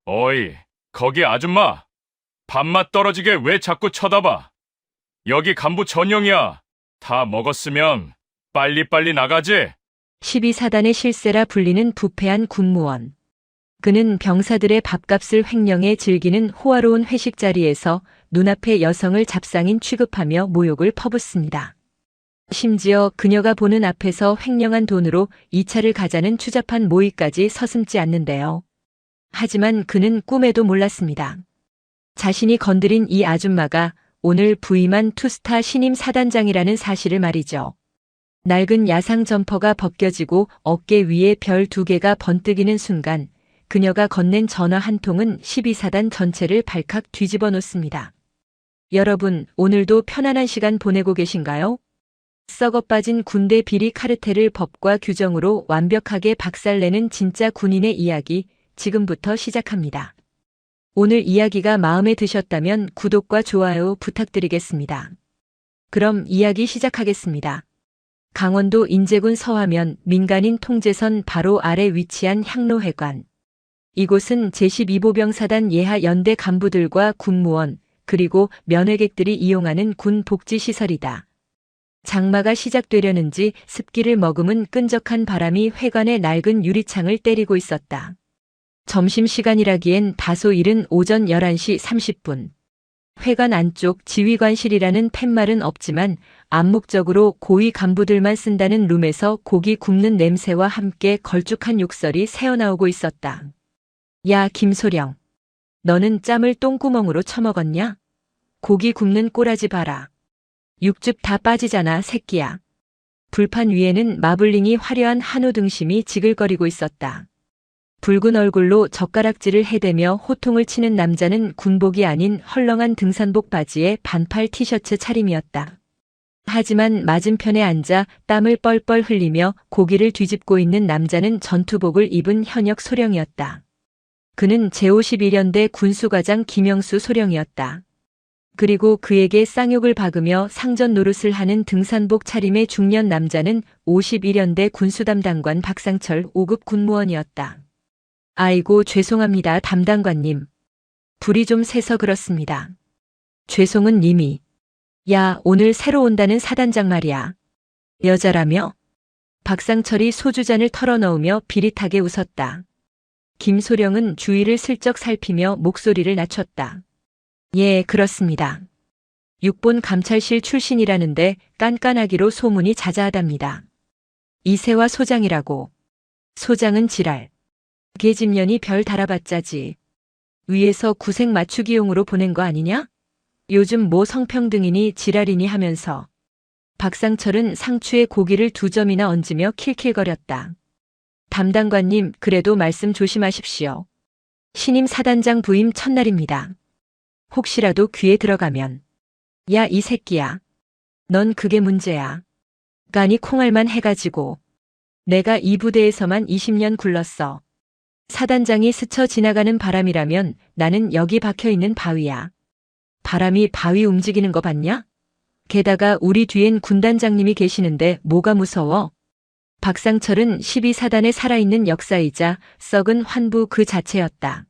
어이, 거기 아줌마. 밥맛 떨어지게 왜 자꾸 쳐다봐? 여기 간부 전용이야. 다 먹었으면 빨리빨리 나가지. 12사단의 실세라 불리는 부패한 군무원. 그는 병사들의 밥값을 횡령해 즐기는 호화로운 회식 자리에서 눈앞의 여성을 잡상인 취급하며 모욕을 퍼붓습니다. 심지어 그녀가 보는 앞에서 횡령한 돈으로 2차를 가자는 추잡한 모의까지 서슴지 않는데요. 하지만 그는 꿈에도 몰랐습니다. 자신이 건드린 이 아줌마가 오늘 부임한 투스타 신임 사단장이라는 사실을 말이죠. 낡은 야상 점퍼가 벗겨지고 어깨 위에 별 2개가 번뜩이는 순간 그녀가 건넨 전화 한 통은 12사단 전체를 발칵 뒤집어 놓습니다. 여러분, 오늘도 편안한 시간 보내고 계신가요? 썩어 빠진 군대 비리 카르텔을 법과 규정으로 완벽하게 박살내는 진짜 군인의 이야기 지금부터 시작합니다. 오늘 이야기가 마음에 드셨다면 구독과 좋아요 부탁드리겠습니다. 그럼 이야기 시작하겠습니다. 강원도 인제군 서화면 민간인 통제선 바로 아래 위치한 향로회관. 이곳은 제12보병사단 예하 연대 간부들과 군무원 그리고 면회객들이 이용하는 군 복지시설이다. 장마가 시작되려는지 습기를 머금은 끈적한 바람이 회관의 낡은 유리창을 때리고 있었다. 점심시간이라기엔 다소 이른 오전 11시 30분. 회관 안쪽 지휘관실이라는 팻말은 없지만 암묵적으로 고위 간부들만 쓴다는 룸에서 고기 굽는 냄새와 함께 걸쭉한 욕설이 새어나오고 있었다. 야, 김소령. 너는 짬을 똥구멍으로 처먹었냐? 고기 굽는 꼬라지 봐라. 육즙 다 빠지잖아, 새끼야. 불판 위에는 마블링이 화려한 한우 등심이 지글거리고 있었다. 붉은 얼굴로 젓가락질을 해대며 호통을 치는 남자는 군복이 아닌 헐렁한 등산복 바지에 반팔 티셔츠 차림이었다. 하지만 맞은편에 앉아 땀을 뻘뻘 흘리며 고기를 뒤집고 있는 남자는 전투복을 입은 현역 소령이었다. 그는 제51연대 군수과장 김영수 소령이었다. 그리고 그에게 쌍욕을 박으며 상전 노릇을 하는 등산복 차림의 중년 남자는 51연대 군수담당관 박상철 5급 군무원이었다. 아이고 죄송합니다 담당관님. 불이 좀 새서 그렇습니다. 죄송은 님이. 야, 오늘 새로 온다는 사단장 말이야. 여자라며? 박상철이 소주잔을 털어넣으며 비릿하게 웃었다. 김소령은 주위를 슬쩍 살피며 목소리를 낮췄다. 예, 그렇습니다. 육본 감찰실 출신이라는데 깐깐하기로 소문이 자자하답니다. 이세화 소장이라고. 소장은 지랄. 계집년이 별 달아봤자지. 위에서 구색 맞추기용으로 보낸 거 아니냐? 요즘 뭐 성평등이니 지랄이니 하면서. 박상철은 상추에 고기를 2점이나 얹으며 킬킬거렸다. 담당관님, 그래도 말씀 조심하십시오. 신임 사단장 부임 첫날입니다. 혹시라도 귀에 들어가면. 야, 이 새끼야. 넌 그게 문제야. 간이 콩알만 해가지고. 내가 이 부대에서만 20년 굴렀어. 사단장이 스쳐 지나가는 바람이라면 나는 여기 박혀있는 바위야. 바람이 바위 움직이는 거 봤냐? 게다가 우리 뒤엔 군단장님이 계시는데 뭐가 무서워? 박상철은 12사단에 살아있는 역사이자 썩은 환부 그 자체였다.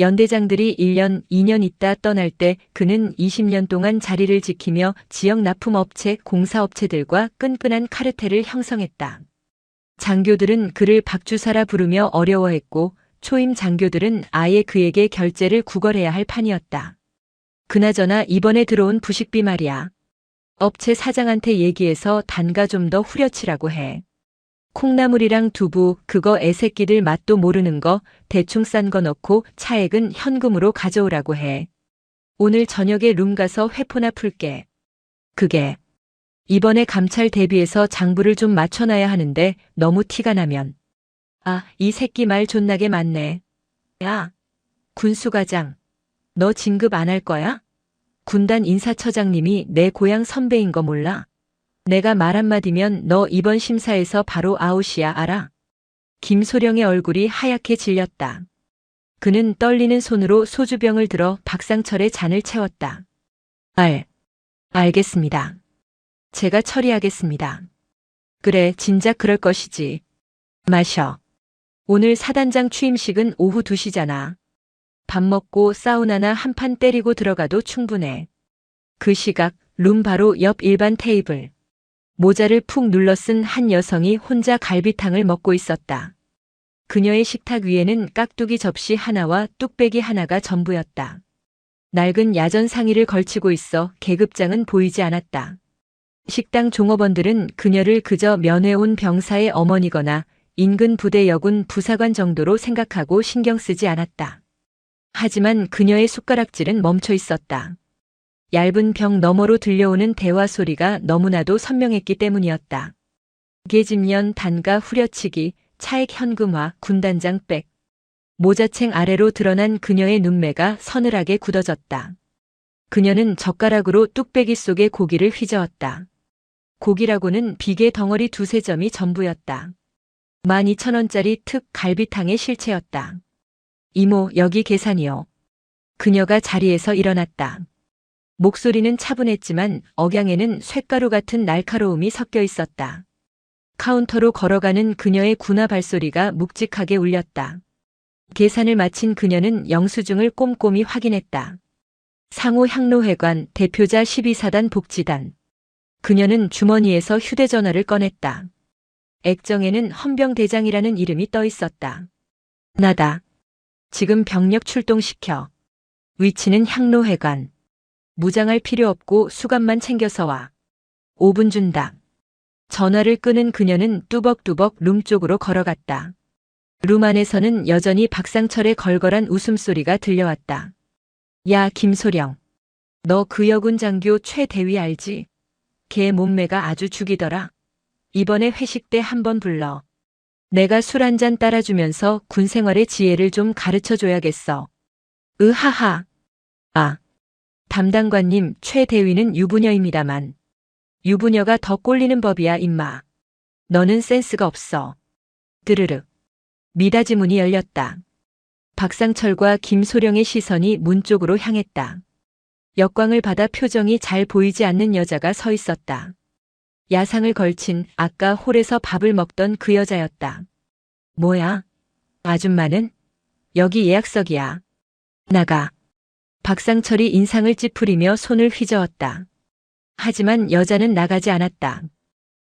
연대장들이 1년, 2년 있다 떠날 때 그는 20년 동안 자리를 지키며 지역 납품업체, 공사업체들과 끈끈한 카르텔을 형성했다. 장교들은 그를 박주사라 부르며 어려워했고 초임 장교들은 아예 그에게 결제를 구걸해야 할 판이었다. 그나저나 이번에 들어온 부식비 말이야. 업체 사장한테 얘기해서 단가 좀 더 후려치라고 해. 콩나물이랑 두부, 그거 애새끼들 맛도 모르는 거 대충 싼 거 넣고 차액은 현금으로 가져오라고 해. 오늘 저녁에 룸 가서 회포나 풀게. 그게 이번에 감찰 대비해서 장부를 좀 맞춰놔야 하는데 너무 티가 나면. 아, 이 새끼 말 존나게 많네. 야, 군수과장. 너 진급 안 할 거야? 군단 인사처장님이 내 고향 선배인 거 몰라? 내가 말 한마디면 너 이번 심사에서 바로 아웃이야, 알아? 김소령의 얼굴이 하얗게 질렸다. 그는 떨리는 손으로 소주병을 들어 박상철의 잔을 채웠다. 알겠습니다. 제가 처리하겠습니다. 그래, 진작 그럴 것이지. 마셔. 오늘 사단장 취임식은 오후 2시잖아. 밥 먹고 사우나나 한 판 때리고 들어가도 충분해. 그 시각 룸 바로 옆 일반 테이블. 모자를 푹 눌러 쓴 한 여성이 혼자 갈비탕을 먹고 있었다. 그녀의 식탁 위에는 깍두기 접시 하나와 뚝배기 하나가 전부였다. 낡은 야전 상의를 걸치고 있어 계급장은 보이지 않았다. 식당 종업원들은 그녀를 그저 면회온 병사의 어머니거나 인근 부대 여군 부사관 정도로 생각하고 신경 쓰지 않았다. 하지만 그녀의 숟가락질은 멈춰 있었다. 얇은 벽 너머로 들려오는 대화 소리가 너무나도 선명했기 때문이었다. 계집년 단가 후려치기, 차액 현금화, 군단장 백. 모자챙 아래로 드러난 그녀의 눈매가 서늘하게 굳어졌다. 그녀는 젓가락으로 뚝배기 속의 고기를 휘저었다. 고기라고는 비계 덩어리 두세 점이 전부였다. 12,000원짜리 특 갈비탕의 실체였다. 이모, 여기 계산이요. 그녀가 자리에서 일어났다. 목소리는 차분했지만 억양에는 쇳가루 같은 날카로움이 섞여 있었다. 카운터로 걸어가는 그녀의 군화 발소리가 묵직하게 울렸다. 계산을 마친 그녀는 영수증을 꼼꼼히 확인했다. 상호 향로회관 대표자 12사단 복지단. 그녀는 주머니에서 휴대전화를 꺼냈다. 액정에는 헌병대장이라는 이름이 떠 있었다. 나다. 지금 병력 출동시켜. 위치는 향로회관. 무장할 필요 없고 수갑만 챙겨서 와. 5분 준다. 전화를 끄는 그녀는 뚜벅뚜벅 룸 쪽으로 걸어갔다. 룸 안에서는 여전히 박상철의 걸걸한 웃음소리가 들려왔다. 야, 김소령. 너 그 여군 장교 최대위 알지? 걔 몸매가 아주 죽이더라. 이번에 회식 때 한번 불러. 내가 술 한 잔 따라주면서 군 생활의 지혜를 좀 가르쳐줘야겠어. 으하하. 아. 담당관님, 최대위는 유부녀입니다만. 유부녀가 더 꼴리는 법이야, 임마. 너는 센스가 없어. 드르륵. 미닫이 문이 열렸다. 박상철과 김소령의 시선이 문 쪽으로 향했다. 역광을 받아 표정이 잘 보이지 않는 여자가 서 있었다. 야상을 걸친 아까 홀에서 밥을 먹던 그 여자였다. 뭐야? 아줌마는? 여기 예약석이야. 나가. 박상철이 인상을 찌푸리며 손을 휘저었다. 하지만 여자는 나가지 않았다.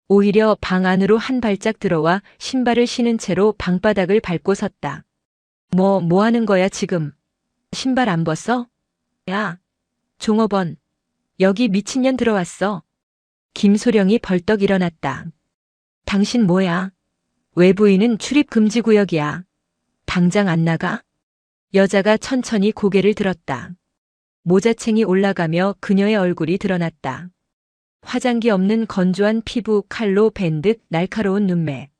오히려 방 안으로 한 발짝 들어와 신발을 신은 채로 방바닥을 밟고 섰다. 뭐 하는 거야 지금? 신발 안 벗어? 야, 종업원. 여기 미친년 들어왔어. 김소령이 벌떡 일어났다. 당신 뭐야? 외부인은 출입 금지 구역이야. 당장 안 나가? 여자가 천천히 고개를 들었다. 모자챙이 올라가며 그녀의 얼굴이 드러났다. 화장기 없는 건조한 피부, 칼로 벤 듯 날카로운 눈매.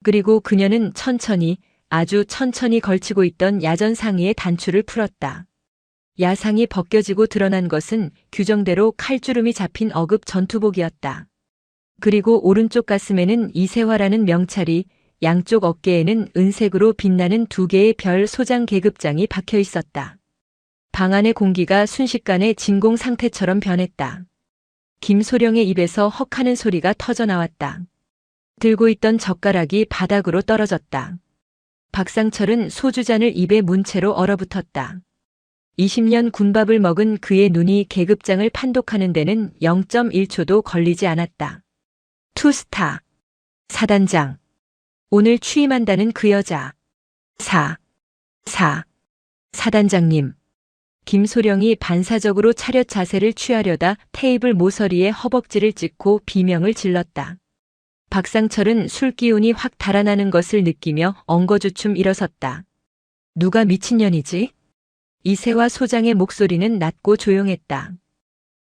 그리고 그녀는 천천히, 아주 천천히 걸치고 있던 야전 상의의 단추를 풀었다. 야상이 벗겨지고 드러난 것은 규정대로 칼주름이 잡힌 어급 전투복이었다. 그리고 오른쪽 가슴에는 이세화라는 명찰이, 양쪽 어깨에는 은색으로 빛나는 두 개의 별 소장 계급장이 박혀 있었다. 방 안의 공기가 순식간에 진공 상태처럼 변했다. 김소령의 입에서 헉하는 소리가 터져 나왔다. 들고 있던 젓가락이 바닥으로 떨어졌다. 박상철은 소주잔을 입에 문 채로 얼어붙었다. 20년 군밥을 먹은 그의 눈이 계급장을 판독하는 데는 0.1초도 걸리지 않았다. 투스타. 사단장. 오늘 취임한다는 그 여자. 사단장님. 김소령이 반사적으로 차렷 자세를 취하려다 테이블 모서리에 허벅지를 찍고 비명을 질렀다. 박상철은 술기운이 확 달아나는 것을 느끼며 엉거주춤 일어섰다. 누가 미친년이지? 이세화 소장의 목소리는 낮고 조용했다.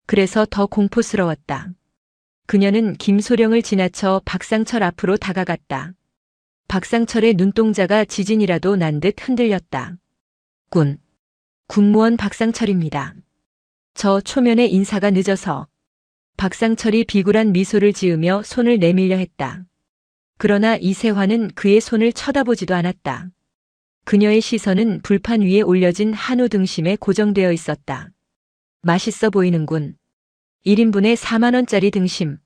그래서 더 공포스러웠다. 그녀는 김소령을 지나쳐 박상철 앞으로 다가갔다. 박상철의 눈동자가 지진이라도 난 듯 흔들렸다. 군무원 박상철입니다. 저 초면에 인사가 늦어서. 박상철이 비굴한 미소를 지으며 손을 내밀려 했다. 그러나 이세화는 그의 손을 쳐다보지도 않았다. 그녀의 시선은 불판 위에 올려진 한우 등심에 고정되어 있었다. 맛있어 보이는군. 1인분에 4만 원짜리 등심.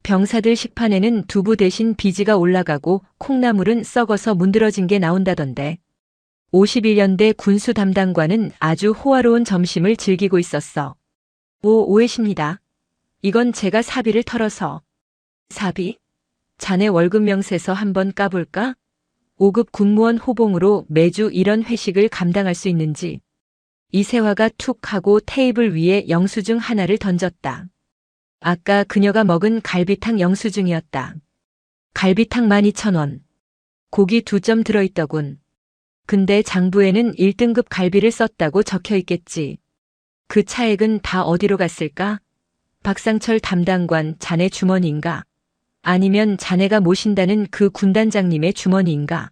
병사들 식판에는 두부 대신 비지가 올라가고 콩나물은 썩어서 문드러진 게 나온다던데. 51년대 군수 담당관은 아주 호화로운 점심을 즐기고 있었어. 오해십니다. 이건 제가 사비를 털어서. 사비? 자네 월급 명세서 한번 까볼까? 5급 군무원 호봉으로 매주 이런 회식을 감당할 수 있는지. 이세화가 툭 하고 테이블 위에 영수증 하나를 던졌다. 아까 그녀가 먹은 갈비탕 영수증이었다. 갈비탕 12,000원. 고기 2점 들어있더군. 근데 장부에는 1등급 갈비를 썼다고 적혀 있겠지. 그 차액은 다 어디로 갔을까? 박상철 담당관 자네 주머니인가? 아니면 자네가 모신다는 그 군단장님의 주머니인가?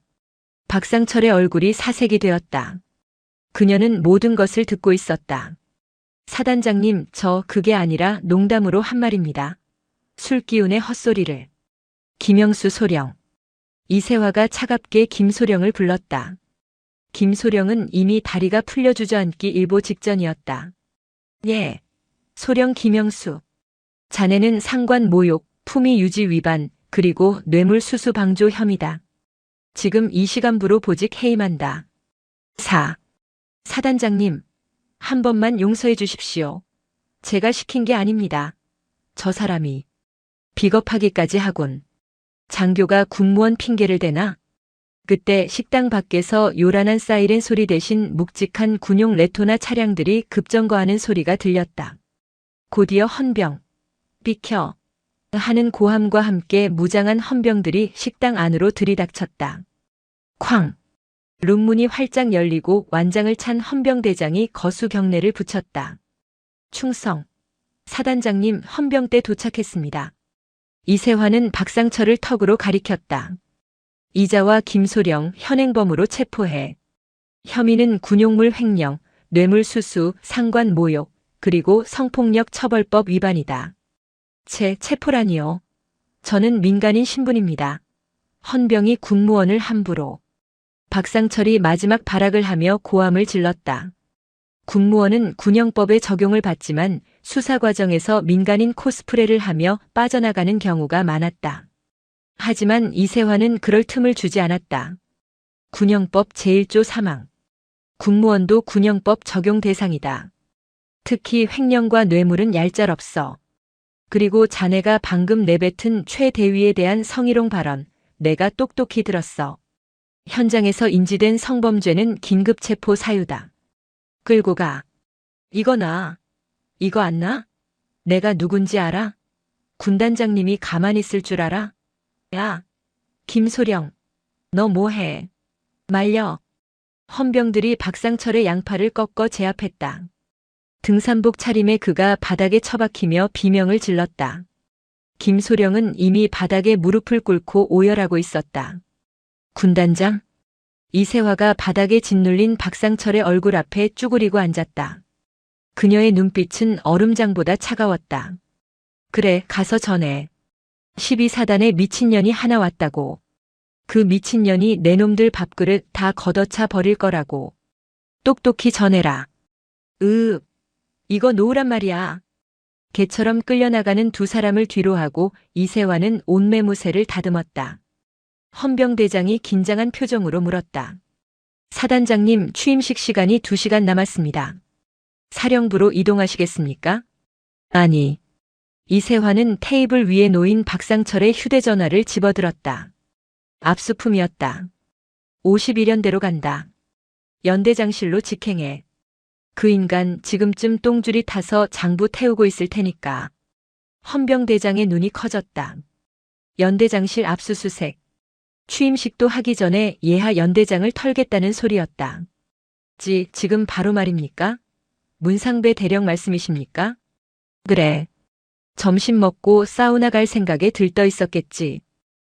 박상철의 얼굴이 사색이 되었다. 그녀는 모든 것을 듣고 있었다. 사단장님, 그게 아니라 농담으로 한 말입니다. 술기운의 헛소리를. 김영수 소령. 이세화가 차갑게 김소령을 불렀다. 김소령은 이미 다리가 풀려 주저앉기 일보 직전이었다. 예. 소령 김영수. 자네는 상관 모욕, 품위 유지 위반, 그리고 뇌물수수 방조 혐의다. 지금 이 시간부로 보직 해임한다. 4. 사단장님, 한 번만 용서해 주십시오. 제가 시킨 게 아닙니다. 저 사람이. 비겁하기까지 하군. 장교가 군무원 핑계를 대나? 그때 식당 밖에서 요란한 사이렌 소리 대신 묵직한 군용 레토나 차량들이 급정거하는 소리가 들렸다. 곧이어 헌병, 비켜 하는 고함과 함께 무장한 헌병들이 식당 안으로 들이닥쳤다. 쾅! 룸문이 활짝 열리고 완장을 찬 헌병대장이 거수 경례를 붙였다. 충성! 사단장님, 헌병대 도착했습니다. 이세화는 박상철을 턱으로 가리켰다. 이자와 김소령 현행범으로 체포해. 혐의는 군용물 횡령, 뇌물수수, 상관 모욕, 그리고 성폭력 처벌법 위반이다. 체포라니요. 저는 민간인 신분입니다. 헌병이 군무원을 함부로. 박상철이 마지막 발악을 하며 고함을 질렀다. 군무원은 군형법의 적용을 받지만 수사 과정에서 민간인 코스프레를 하며 빠져나가는 경우가 많았다. 하지만 이세화는 그럴 틈을 주지 않았다. 군형법 제1조 사망. 군무원도 군형법 적용 대상이다. 특히 횡령과 뇌물은 얄짤없어. 그리고 자네가 방금 내뱉은 최대위에 대한 성희롱 발언, 내가 똑똑히 들었어. 현장에서 인지된 성범죄는 긴급 체포 사유다. 끌고 가. 이거 나. 이거 안 나? 내가 누군지 알아? 군단장님이 가만히 있을 줄 알아? 야, 김소령, 너 뭐해? 말려. 헌병들이 박상철의 양팔을 꺾어 제압했다. 등산복 차림의 그가 바닥에 처박히며 비명을 질렀다. 김소령은 이미 바닥에 무릎을 꿇고 오열하고 있었다. 군단장? 이세화가 바닥에 짓눌린 박상철의 얼굴 앞에 쭈그리고 앉았다. 그녀의 눈빛은 얼음장보다 차가웠다. 그래, 가서 전해. 12사단에 미친년이 하나 왔다고. 그 미친년이 내 놈들 밥그릇 다 걷어차 버릴 거라고. 똑똑히 전해라. 이거 놓으란 말이야. 개처럼 끌려나가는 두 사람을 뒤로 하고 이세화는 온매무새를 다듬었다. 헌병대장이 긴장한 표정으로 물었다. 사단장님, 취임식 시간이 2시간 남았습니다. 사령부로 이동하시겠습니까? 아니. 이세화는 테이블 위에 놓인 박상철의 휴대전화를 집어들었다. 압수품이었다. 51년대로 간다. 연대장실로 직행해. 그 인간 지금쯤 똥줄이 타서 장부 태우고 있을 테니까. 헌병대장의 눈이 커졌다. 연대장실 압수수색. 취임식도 하기 전에 예하 연대장을 털겠다는 소리였다. 지금 바로 말입니까? 문상배 대령 말씀이십니까? 그래. 점심 먹고 사우나 갈 생각에 들떠 있었겠지.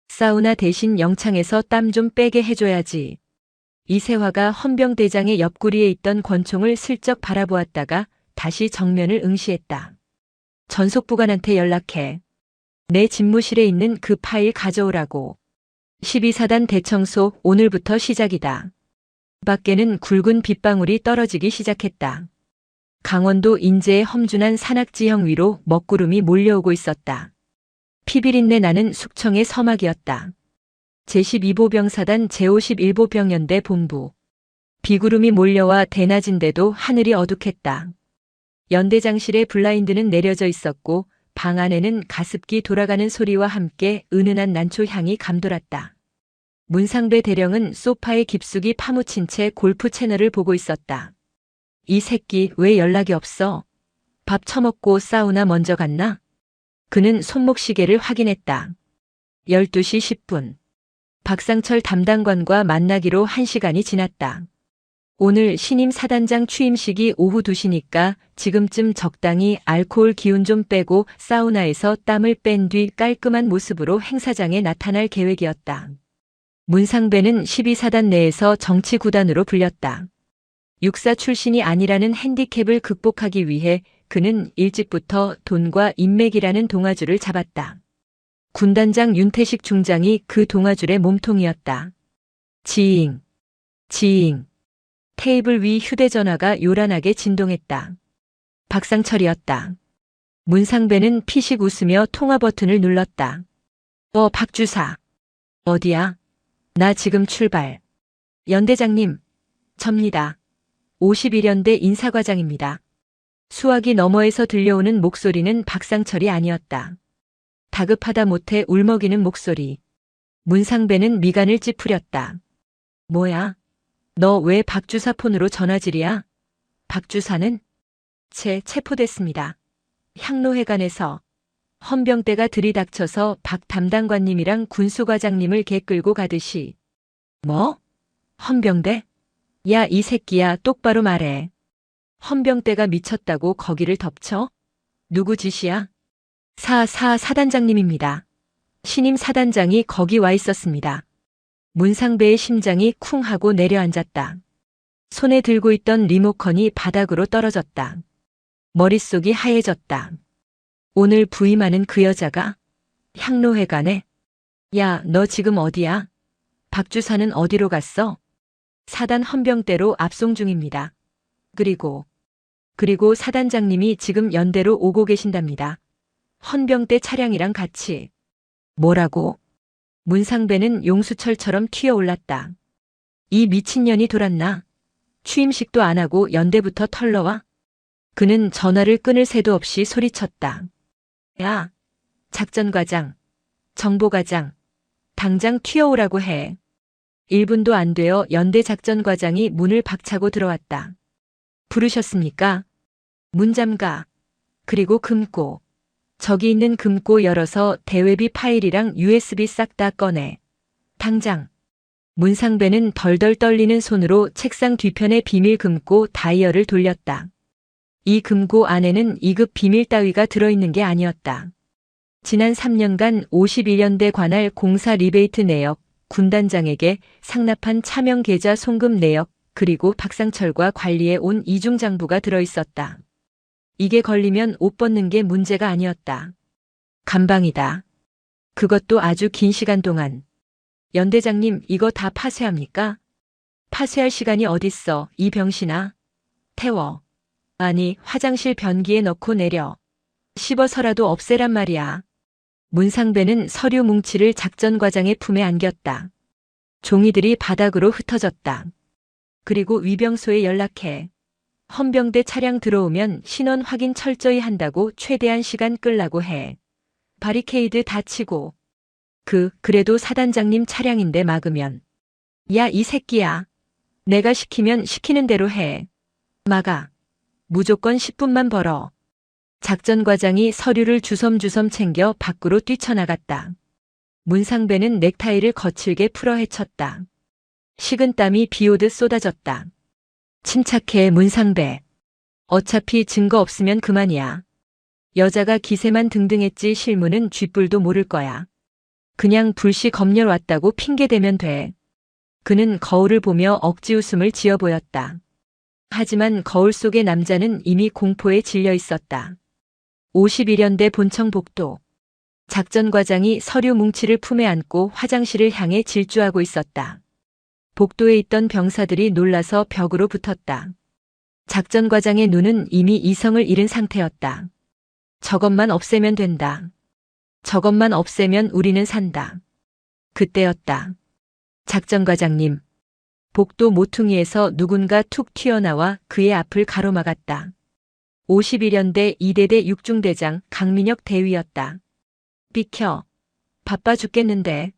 사우나 대신 영창에서 땀 좀 빼게 해줘야지. 이세화가 헌병대장의 옆구리에 있던 권총을 슬쩍 바라보았다가 다시 정면을 응시했다. 전속부관한테 연락해. 내 집무실에 있는 그 파일 가져오라고. 12사단 대청소 오늘부터 시작이다. 밖에는 굵은 빗방울이 떨어지기 시작했다. 강원도 인제의 험준한 산악지형 위로 먹구름이 몰려오고 있었다. 피비린내 나는 숙청의 서막이었다. 제12보병사단 제51보병연대 본부. 비구름이 몰려와 대낮인데도 하늘이 어둑했다. 연대장실의 블라인드는 내려져 있었고 방 안에는 가습기 돌아가는 소리와 함께 은은한 난초 향이 감돌았다. 문상배 대령은 소파에 깊숙이 파묻힌 채 골프 채널을 보고 있었다. 이 새끼 왜 연락이 없어? 밥 처먹고 사우나 먼저 갔나? 그는 손목시계를 확인했다. 12시 10분. 박상철 담당관과 만나기로 1시간이 지났다. 오늘 신임 사단장 취임식이 오후 2시니까 지금쯤 적당히 알코올 기운 좀 빼고 사우나에서 땀을 뺀 뒤 깔끔한 모습으로 행사장에 나타날 계획이었다. 문상배는 12사단 내에서 정치 구단으로 불렸다. 육사 출신이 아니라는 핸디캡을 극복하기 위해 그는 일찍부터 돈과 인맥이라는 동아줄을 잡았다. 군단장 윤태식 중장이 그 동아줄의 몸통이었다. 지잉, 지잉. 테이블 위 휴대전화가 요란하게 진동했다. 박상철이었다. 문상배는 피식 웃으며 통화 버튼을 눌렀다. 박주사. 어디야? 나 지금 출발. 연대장님, 접니다. 51연대 인사과장입니다. 수화기 너머에서 들려오는 목소리는 박상철이 아니었다. 다급하다 못해 울먹이는 목소리. 문상배는 미간을 찌푸렸다. 뭐야? 너 왜 박주사 폰으로 전화질이야? 박주사는? 체포됐습니다. 향로회관에서 헌병대가 들이닥쳐서 박 담당관님이랑 군수과장님을 개끌고 가듯이. 뭐? 헌병대? 야, 이 새끼야, 똑바로 말해. 헌병대가 미쳤다고 거기를 덮쳐? 누구 짓이야? 사단장님입니다. 신임 사단장이 거기 와 있었습니다. 문상배의 심장이 쿵 하고 내려앉았다. 손에 들고 있던 리모컨이 바닥으로 떨어졌다. 머릿속이 하얘졌다. 오늘 부임하는 그 여자가 향로회관에. 야, 너 지금 어디야? 박주사는 어디로 갔어? 사단 헌병대로 압송 중입니다. 그리고 사단장님이 지금 연대로 오고 계신답니다. 헌병대 차량이랑 같이. 뭐라고? 문상배는 용수철처럼 튀어올랐다. 이 미친년이 돌았나? 취임식도 안 하고 연대부터 털러와? 그는 전화를 끊을 새도 없이 소리쳤다. 야, 작전과장, 정보과장, 당장 튀어오라고 해. 1분도 안 되어 연대 작전과장이 문을 박차고 들어왔다. 부르셨습니까? 문 잠가. 그리고 금고. 저기 있는 금고 열어서 대외비 파일이랑 USB 싹 다 꺼내. 당장. 문상배는 덜덜 떨리는 손으로 책상 뒤편의 비밀 금고 다이얼을 돌렸다. 이 금고 안에는 2급 비밀 따위가 들어있는 게 아니었다. 지난 3년간 51연대 관할 공사 리베이트 내역, 군단장에게 상납한 차명 계좌 송금 내역, 그리고 박상철과 관리에 온 이중장부가 들어있었다. 이게 걸리면 옷 벗는 게 문제가 아니었다. 감방이다. 그것도 아주 긴 시간 동안. 연대장님, 이거 다 파쇄합니까? 파쇄할 시간이 어딨어, 이 병신아. 태워. 아니, 화장실 변기에 넣고 내려. 씹어서라도 없애란 말이야. 문상배는 서류 뭉치를 작전과장의 품에 안겼다. 종이들이 바닥으로 흩어졌다. 그리고 위병소에 연락해. 헌병대 차량 들어오면 신원 확인 철저히 한다고 최대한 시간 끌라고 해. 바리케이드 다 치고. 그래도 사단장님 차량인데 막으면. 야, 이 새끼야. 내가 시키면 시키는 대로 해. 막아. 무조건 10분만 벌어. 작전과장이 서류를 주섬주섬 챙겨 밖으로 뛰쳐나갔다. 문상배는 넥타이를 거칠게 풀어 헤쳤다. 식은땀이 비오듯 쏟아졌다. 침착해, 문상배. 어차피 증거 없으면 그만이야. 여자가 기세만 등등했지 실무는 쥐뿔도 모를 거야. 그냥 불시 검열 왔다고 핑계대면 돼. 그는 거울을 보며 억지 웃음을 지어 보였다. 하지만 거울 속의 남자는 이미 공포에 질려 있었다. 51연대 본청 복도. 작전과장이 서류 뭉치를 품에 안고 화장실을 향해 질주하고 있었다. 복도에 있던 병사들이 놀라서 벽으로 붙었다. 작전과장의 눈은 이미 이성을 잃은 상태였다. 저것만 없애면 된다. 저것만 없애면 우리는 산다. 그때였다. 작전과장님. 복도 모퉁이에서 누군가 툭 튀어나와 그의 앞을 가로막았다. 51연대 2대대 육중대장 강민혁 대위였다. 비켜. 바빠 죽겠는데.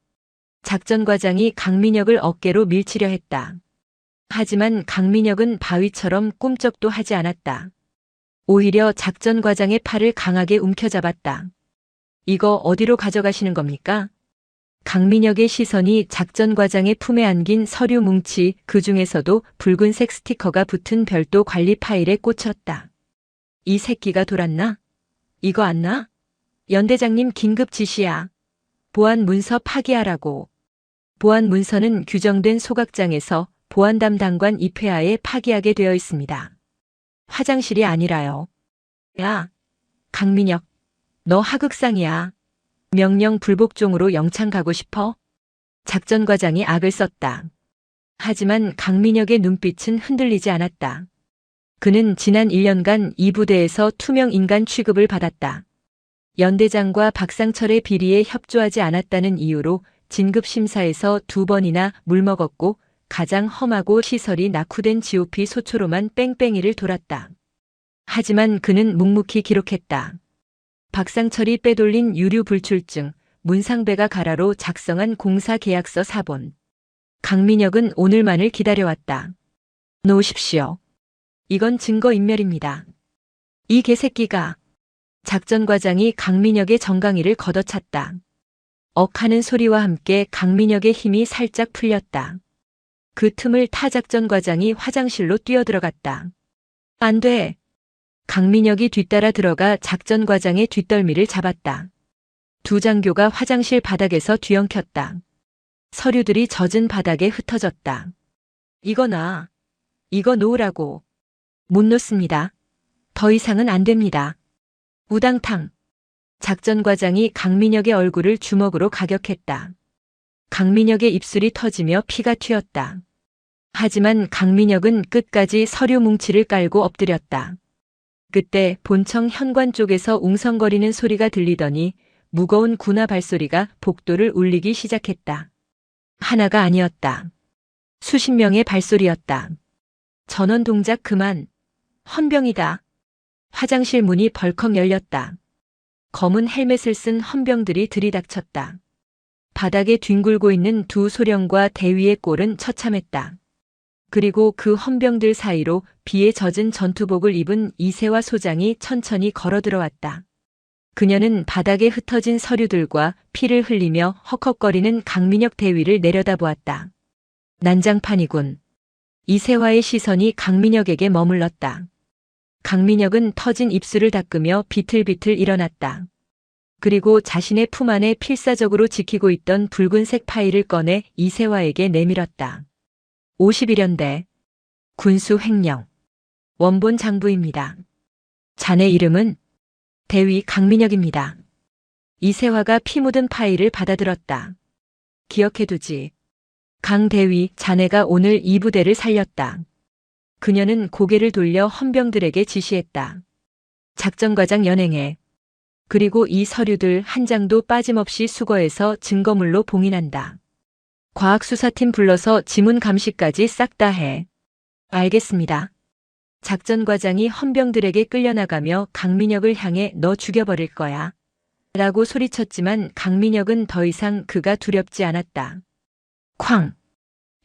작전과장이 강민혁을 어깨로 밀치려 했다. 하지만 강민혁은 바위처럼 꿈쩍도 하지 않았다. 오히려 작전과장의 팔을 강하게 움켜잡았다. 이거 어디로 가져가시는 겁니까? 강민혁의 시선이 작전과장의 품에 안긴 서류 뭉치, 그 중에서도 붉은색 스티커가 붙은 별도 관리 파일에 꽂혔다. 이 새끼가 돌았나? 이거 안 나? 연대장님 긴급 지시야. 보안 문서 파기하라고. 보안 문서는 규정된 소각장에서 보안 담당관 입회하에 파기하게 되어 있습니다. 화장실이 아니라요. 야, 강민혁, 너 하극상이야. 명령 불복종으로 영창 가고 싶어? 작전과장이 악을 썼다. 하지만 강민혁의 눈빛은 흔들리지 않았다. 그는 지난 1년간 이 부대에서 투명 인간 취급을 받았다. 연대장과 박상철의 비리에 협조하지 않았다는 이유로 진급심사에서 2번이나 물먹었고 가장 험하고 시설이 낙후된 GOP 소초로만 뺑뺑이를 돌았다. 하지만 그는 묵묵히 기록했다. 박상철이 빼돌린 유류 불출증, 문상배가 가라로 작성한 공사 계약서 4본. 강민혁은 오늘만을 기다려왔다. 놓으십시오. 이건 증거인멸입니다. 이 개새끼가. 작전과장이 강민혁의 정강이를 걷어찼다. 억하는 소리와 함께 강민혁의 힘이 살짝 풀렸다. 그 틈을 타 작전과장이 화장실로 뛰어들어갔다. 안 돼. 강민혁이 뒤따라 들어가 작전과장의 뒷덜미를 잡았다. 두 장교가 화장실 바닥에서 뒤엉켰다. 서류들이 젖은 바닥에 흩어졌다. 이거 놔. 이거 놓으라고. 못 놓습니다. 더 이상은 안 됩니다. 우당탕. 작전과장이 강민혁의 얼굴을 주먹으로 가격했다. 강민혁의 입술이 터지며 피가 튀었다. 하지만 강민혁은 끝까지 서류 뭉치를 깔고 엎드렸다. 그때 본청 현관 쪽에서 웅성거리는 소리가 들리더니 무거운 군화 발소리가 복도를 울리기 시작했다. 하나가 아니었다. 수십 명의 발소리였다. 전원 동작 그만. 헌병이다. 화장실 문이 벌컥 열렸다. 검은 헬멧을 쓴 헌병들이 들이닥쳤다. 바닥에 뒹굴고 있는 두 소령과 대위의 꼴은 처참했다. 그리고 그 헌병들 사이로 비에 젖은 전투복을 입은 이세화 소장이 천천히 걸어 들어왔다. 그녀는 바닥에 흩어진 서류들과 피를 흘리며 헉헉거리는 강민혁 대위를 내려다보았다. 난장판이군. 이세화의 시선이 강민혁에게 머물렀다. 강민혁은 터진 입술을 닦으며 비틀비틀 일어났다. 그리고 자신의 품 안에 필사적으로 지키고 있던 붉은색 파일을 꺼내 이세화에게 내밀었다. 51연대 군수 횡령 원본 장부입니다. 자네 이름은? 대위 강민혁입니다. 이세화가 피 묻은 파일을 받아들었다. 기억해두지. 강 대위, 자네가 오늘 이 부대를 살렸다. 그녀는 고개를 돌려 헌병들에게 지시했다. 작전과장 연행해. 그리고 이 서류들 한 장도 빠짐없이 수거해서 증거물로 봉인한다. 과학수사팀 불러서 지문 감시까지 싹 다 해. 알겠습니다. 작전과장이 헌병들에게 끌려나가며 강민혁을 향해 너 죽여버릴 거야. 라고 소리쳤지만 강민혁은 더 이상 그가 두렵지 않았다. 쾅!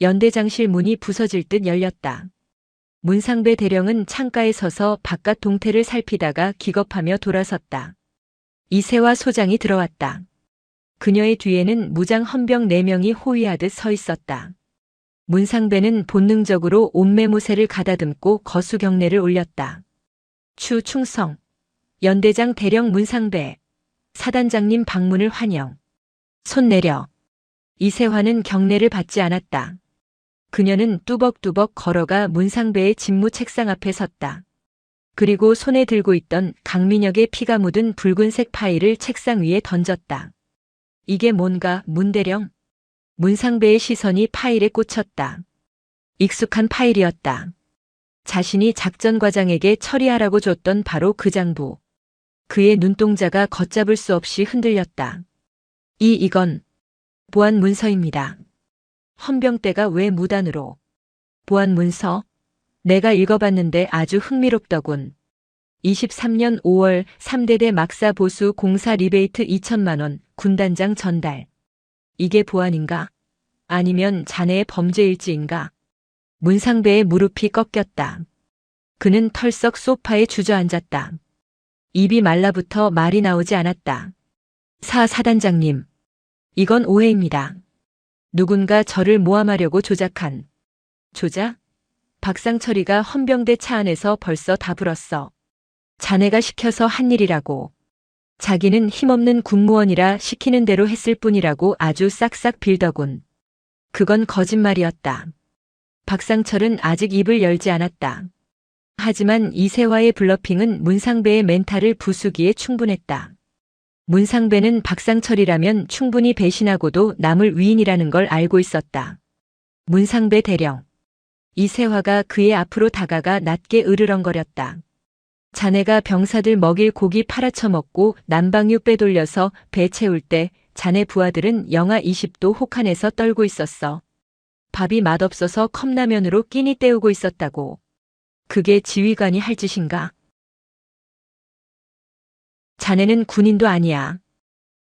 연대장실 문이 부서질 듯 열렸다. 문상배 대령은 창가에 서서 바깥 동태를 살피다가 기겁하며 돌아섰다. 이세화 소장이 들어왔다. 그녀의 뒤에는 무장 헌병 4명이 호위하듯 서 있었다. 문상배는 본능적으로 옷매무새를 가다듬고 거수경례를 올렸다. 추 충성. 연대장 대령 문상배. 사단장님 방문을 환영. 손 내려. 이세화는 경례를 받지 않았다. 그녀는 뚜벅뚜벅 걸어가 문상배의 집무 책상 앞에 섰다. 그리고 손에 들고 있던 강민혁의 피가 묻은 붉은색 파일을 책상 위에 던졌다. 이게 뭔가, 문대령? 문상배의 시선이 파일에 꽂혔다. 익숙한 파일이었다. 자신이 작전과장에게 처리하라고 줬던 바로 그 장부. 그의 눈동자가 걷잡을 수 없이 흔들렸다. 이건 보안 문서입니다. 헌병대가 왜 무단으로 보안 문서? 내가 읽어봤는데 아주 흥미롭더군. 23년 5월 3대대 막사 보수 공사 리베이트 2천만 원 군단장 전달. 이게 보안인가? 아니면 자네의 범죄 일지인가? 문상배의 무릎이 꺾였다. 그는 털썩 소파에 주저앉았다. 입이 말라붙어 말이 나오지 않았다. 사단장님. 이건 오해입니다. 누군가 저를 모함하려고 조작한. 조작? 박상철이가 헌병대 차 안에서 벌써 다 불었어. 자네가 시켜서 한 일이라고. 자기는 힘없는 군무원이라 시키는 대로 했을 뿐이라고 아주 싹싹 빌더군. 그건 거짓말이었다. 박상철은 아직 입을 열지 않았다. 하지만 이세화의 블러핑은 문상배의 멘탈을 부수기에 충분했다. 문상배는 박상철이라면 충분히 배신하고도 남을 위인이라는 걸 알고 있었다. 문상배 대령. 이세화가 그의 앞으로 다가가 낮게 으르렁거렸다. 자네가 병사들 먹일 고기 팔아쳐먹고 난방유 빼돌려서 배 채울 때 자네 부하들은 영하 20도 혹한에서 떨고 있었어. 밥이 맛없어서 컵라면으로 끼니 때우고 있었다고. 그게 지휘관이 할 짓인가? 자네는 군인도 아니야.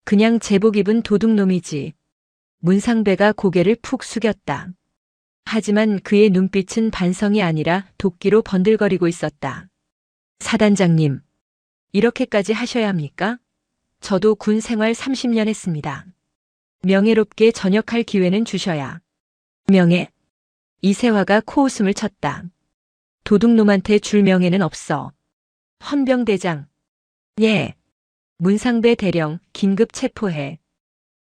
그냥 제복 입은 도둑놈이지. 문상배가 고개를 푹 숙였다. 하지만 그의 눈빛은 반성이 아니라 도끼로 번들거리고 있었다. 사단장님, 이렇게까지 하셔야 합니까? 저도 군 생활 30년 했습니다. 명예롭게 전역할 기회는 주셔야. 명예? 이세화가 코웃음을 쳤다. 도둑놈한테 줄 명예는 없어. 헌병대장. 예. 문상배 대령 긴급 체포해.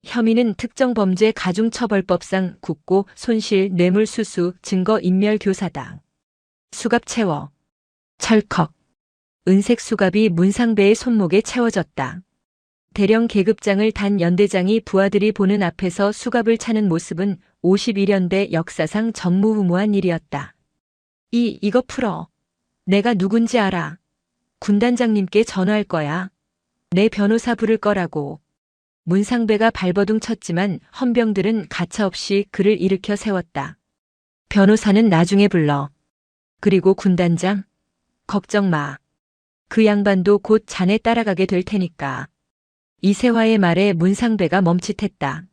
혐의는 특정범죄 가중처벌법상 국고, 손실, 뇌물수수, 증거인멸교사다. 수갑 채워. 철컥. 은색 수갑이 문상배의 손목에 채워졌다. 대령 계급장을 단 연대장이 부하들이 보는 앞에서 수갑을 차는 모습은 51년대 역사상 전무후무한 일이었다. 이거 풀어. 내가 누군지 알아. 군단장님께 전화할 거야. 내 변호사 부를 거라고. 문상배가 발버둥 쳤지만 헌병들은 가차없이 그를 일으켜 세웠다. 변호사는 나중에 불러. 그리고 군단장? 걱정 마. 그 양반도 곧 자네 따라가게 될 테니까. 이세화의 말에 문상배가 멈칫했다.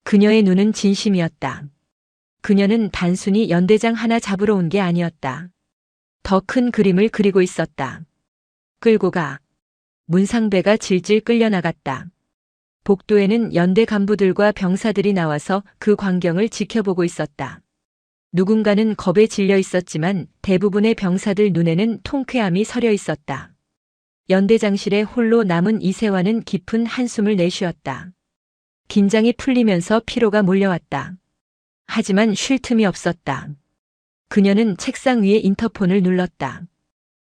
그녀의 눈은 진심이었다. 그녀는 단순히 연대장 하나 잡으러 온 게 아니었다. 더 큰 그림을 그리고 있었다. 끌고 가. 문상배가 질질 끌려나갔다. 복도에는 연대 간부들과 병사들이 나와서 그 광경을 지켜보고 있었다. 누군가는 겁에 질려 있었지만 대부분의 병사들 눈에는 통쾌함이 서려 있었다. 연대장실에 홀로 남은 이세화는 깊은 한숨을 내쉬었다. 긴장이 풀리면서 피로가 몰려왔다. 하지만 쉴 틈이 없었다. 그녀는 책상 위에 인터폰을 눌렀다.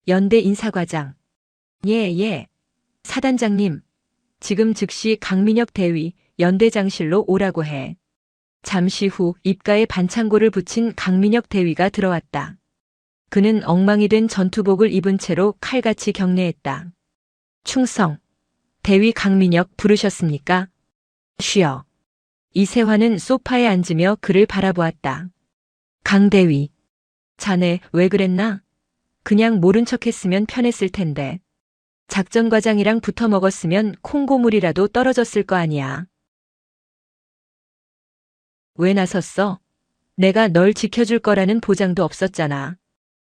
연대 인사과장. 예. 사단장님. 지금 즉시 강민혁 대위 연대장실로 오라고 해. 잠시 후 입가에 반창고를 붙인 강민혁 대위가 들어왔다. 그는 엉망이 된 전투복을 입은 채로 칼같이 경례했다. 충성. 대위 강민혁 부르셨습니까? 쉬어. 이세화는 소파에 앉으며 그를 바라보았다. 강 대위. 자네 왜 그랬나? 그냥 모른 척했으면 편했을 텐데. 작전과장이랑 붙어 먹었으면 콩고물이라도 떨어졌을 거 아니야. 왜 나섰어? 내가 널 지켜줄 거라는 보장도 없었잖아.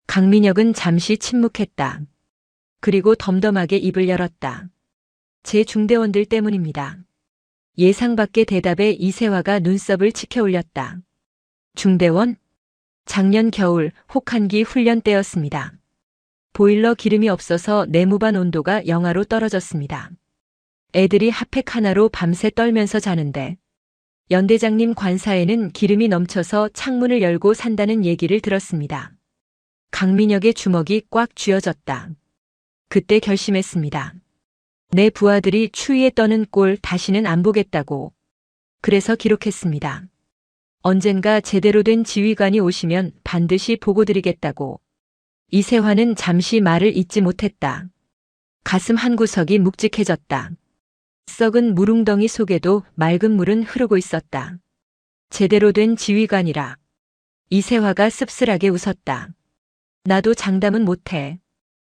강민혁은 잠시 침묵했다. 그리고 덤덤하게 입을 열었다. 제 중대원들 때문입니다. 예상 밖의 대답에 이세화가 눈썹을 치켜 올렸다. 중대원? 작년 겨울 혹한기 훈련 때였습니다. 보일러 기름이 없어서 내무반 온도가 영하로 떨어졌습니다. 애들이 핫팩 하나로 밤새 떨면서 자는데 연대장님 관사에는 기름이 넘쳐서 창문을 열고 산다는 얘기를 들었습니다. 강민혁의 주먹이 꽉 쥐어졌다. 그때 결심했습니다. 내 부하들이 추위에 떠는 꼴 다시는 안 보겠다고. 그래서 기록했습니다. 언젠가 제대로 된 지휘관이 오시면 반드시 보고드리겠다고. 이세화는 잠시 말을 잇지 못했다. 가슴 한구석이 묵직해졌다. 썩은 물웅덩이 속에도 맑은 물은 흐르고 있었다. 제대로 된 지휘관이라. 이세화가 씁쓸하게 웃었다. 나도 장담은 못해.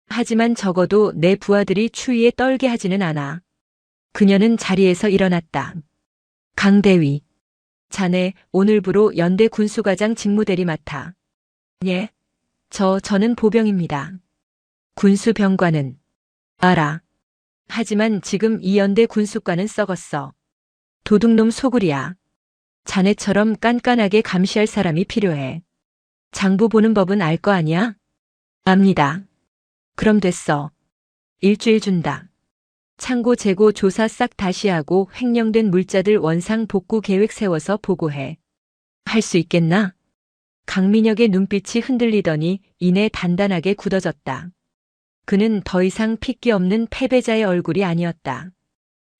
하지만 적어도 내 부하들이 추위에 떨게 하지는 않아. 그녀는 자리에서 일어났다. 강대위. 자네 오늘부로 연대 군수과장 직무대리 맡아. 예. 저는 보병입니다. 군수병관은. 알아. 하지만 지금 이 연대 군수과는 썩었어. 도둑놈 소굴이야. 자네처럼 깐깐하게 감시할 사람이 필요해. 장부 보는 법은 알 거 아니야? 압니다. 그럼 됐어. 일주일 준다. 창고 재고 조사 싹 다시 하고 횡령된 물자들 원상 복구 계획 세워서 보고해. 할 수 있겠나? 강민혁의 눈빛이 흔들리더니 이내 단단하게 굳어졌다. 그는 더 이상 핏기 없는 패배자의 얼굴이 아니었다.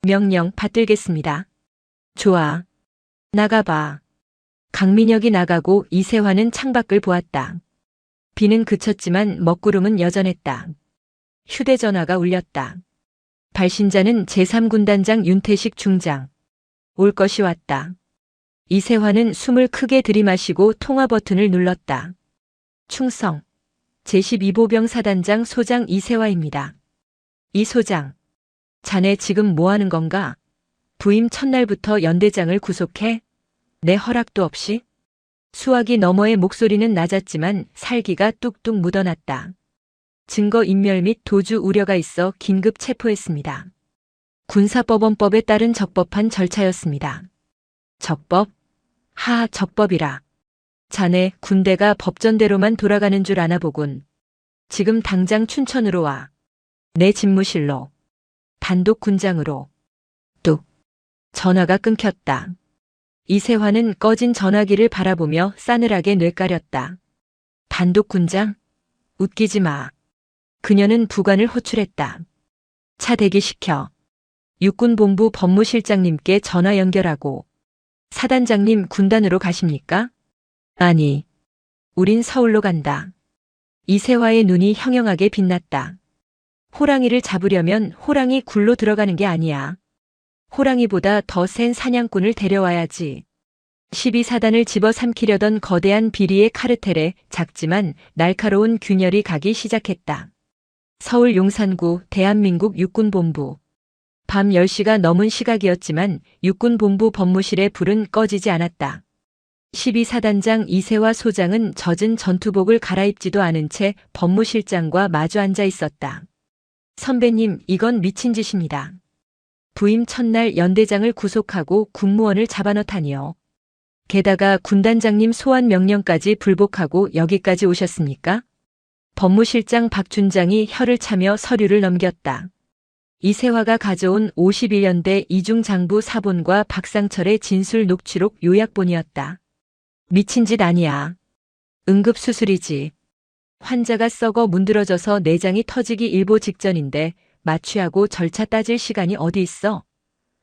명령 받들겠습니다. 좋아. 나가봐. 강민혁이 나가고 이세화는 창밖을 보았다. 비는 그쳤지만 먹구름은 여전했다. 휴대전화가 울렸다. 발신자는 제3군단장 윤태식 중장. 올 것이 왔다. 이세화는 숨을 크게 들이마시고 통화 버튼을 눌렀다. 충성. 제12보병 사단장 소장 이세화입니다. 이 소장. 자네 지금 뭐 하는 건가? 부임 첫날부터 연대장을 구속해? 내 허락도 없이? 수화기 너머의 목소리는 낮았지만 살기가 뚝뚝 묻어났다. 증거인멸 및 도주 우려가 있어 긴급 체포했습니다. 군사법원법에 따른 적법한 절차였습니다. 적법? 적법이라. 자네 군대가 법전대로만 돌아가는 줄 아나 보군. 지금 당장 춘천으로 와. 내 집무실로. 단독 군장으로. 뚝. 전화가 끊겼다. 이세화는 꺼진 전화기를 바라보며 싸늘하게 뇌까렸다. 단독 군장? 웃기지 마. 그녀는 부관을 호출했다. 차 대기시켜. 육군본부 법무실장님께 전화 연결하고. 사단장님 군단으로 가십니까? 아니. 우린 서울로 간다. 이세화의 눈이 형형하게 빛났다. 호랑이를 잡으려면 호랑이 굴로 들어가는 게 아니야. 호랑이보다 더 센 사냥꾼을 데려와야지. 12사단을 집어삼키려던 거대한 비리의 카르텔에 작지만 날카로운 균열이 가기 시작했다. 서울 용산구 대한민국 육군본부. 밤 10시가 넘은 시각이었지만 육군본부 법무실의 불은 꺼지지 않았다. 12사단장 이세화 소장은 젖은 전투복을 갈아입지도 않은 채 법무실장과 마주 앉아 있었다. 선배님, 이건 미친 짓입니다. 부임 첫날 연대장을 구속하고 군무원을 잡아넣다니요. 게다가 군단장님 소환 명령까지 불복하고 여기까지 오셨습니까? 법무실장 박준장이 혀를 차며 서류를 넘겼다. 이세화가 가져온 51년대 이중장부 사본과 박상철의 진술 녹취록 요약본이었다. 미친 짓 아니야. 응급수술이지. 환자가 썩어 문드러져서 내장이 터지기 일보 직전인데 마취하고 절차 따질 시간이 어디 있어?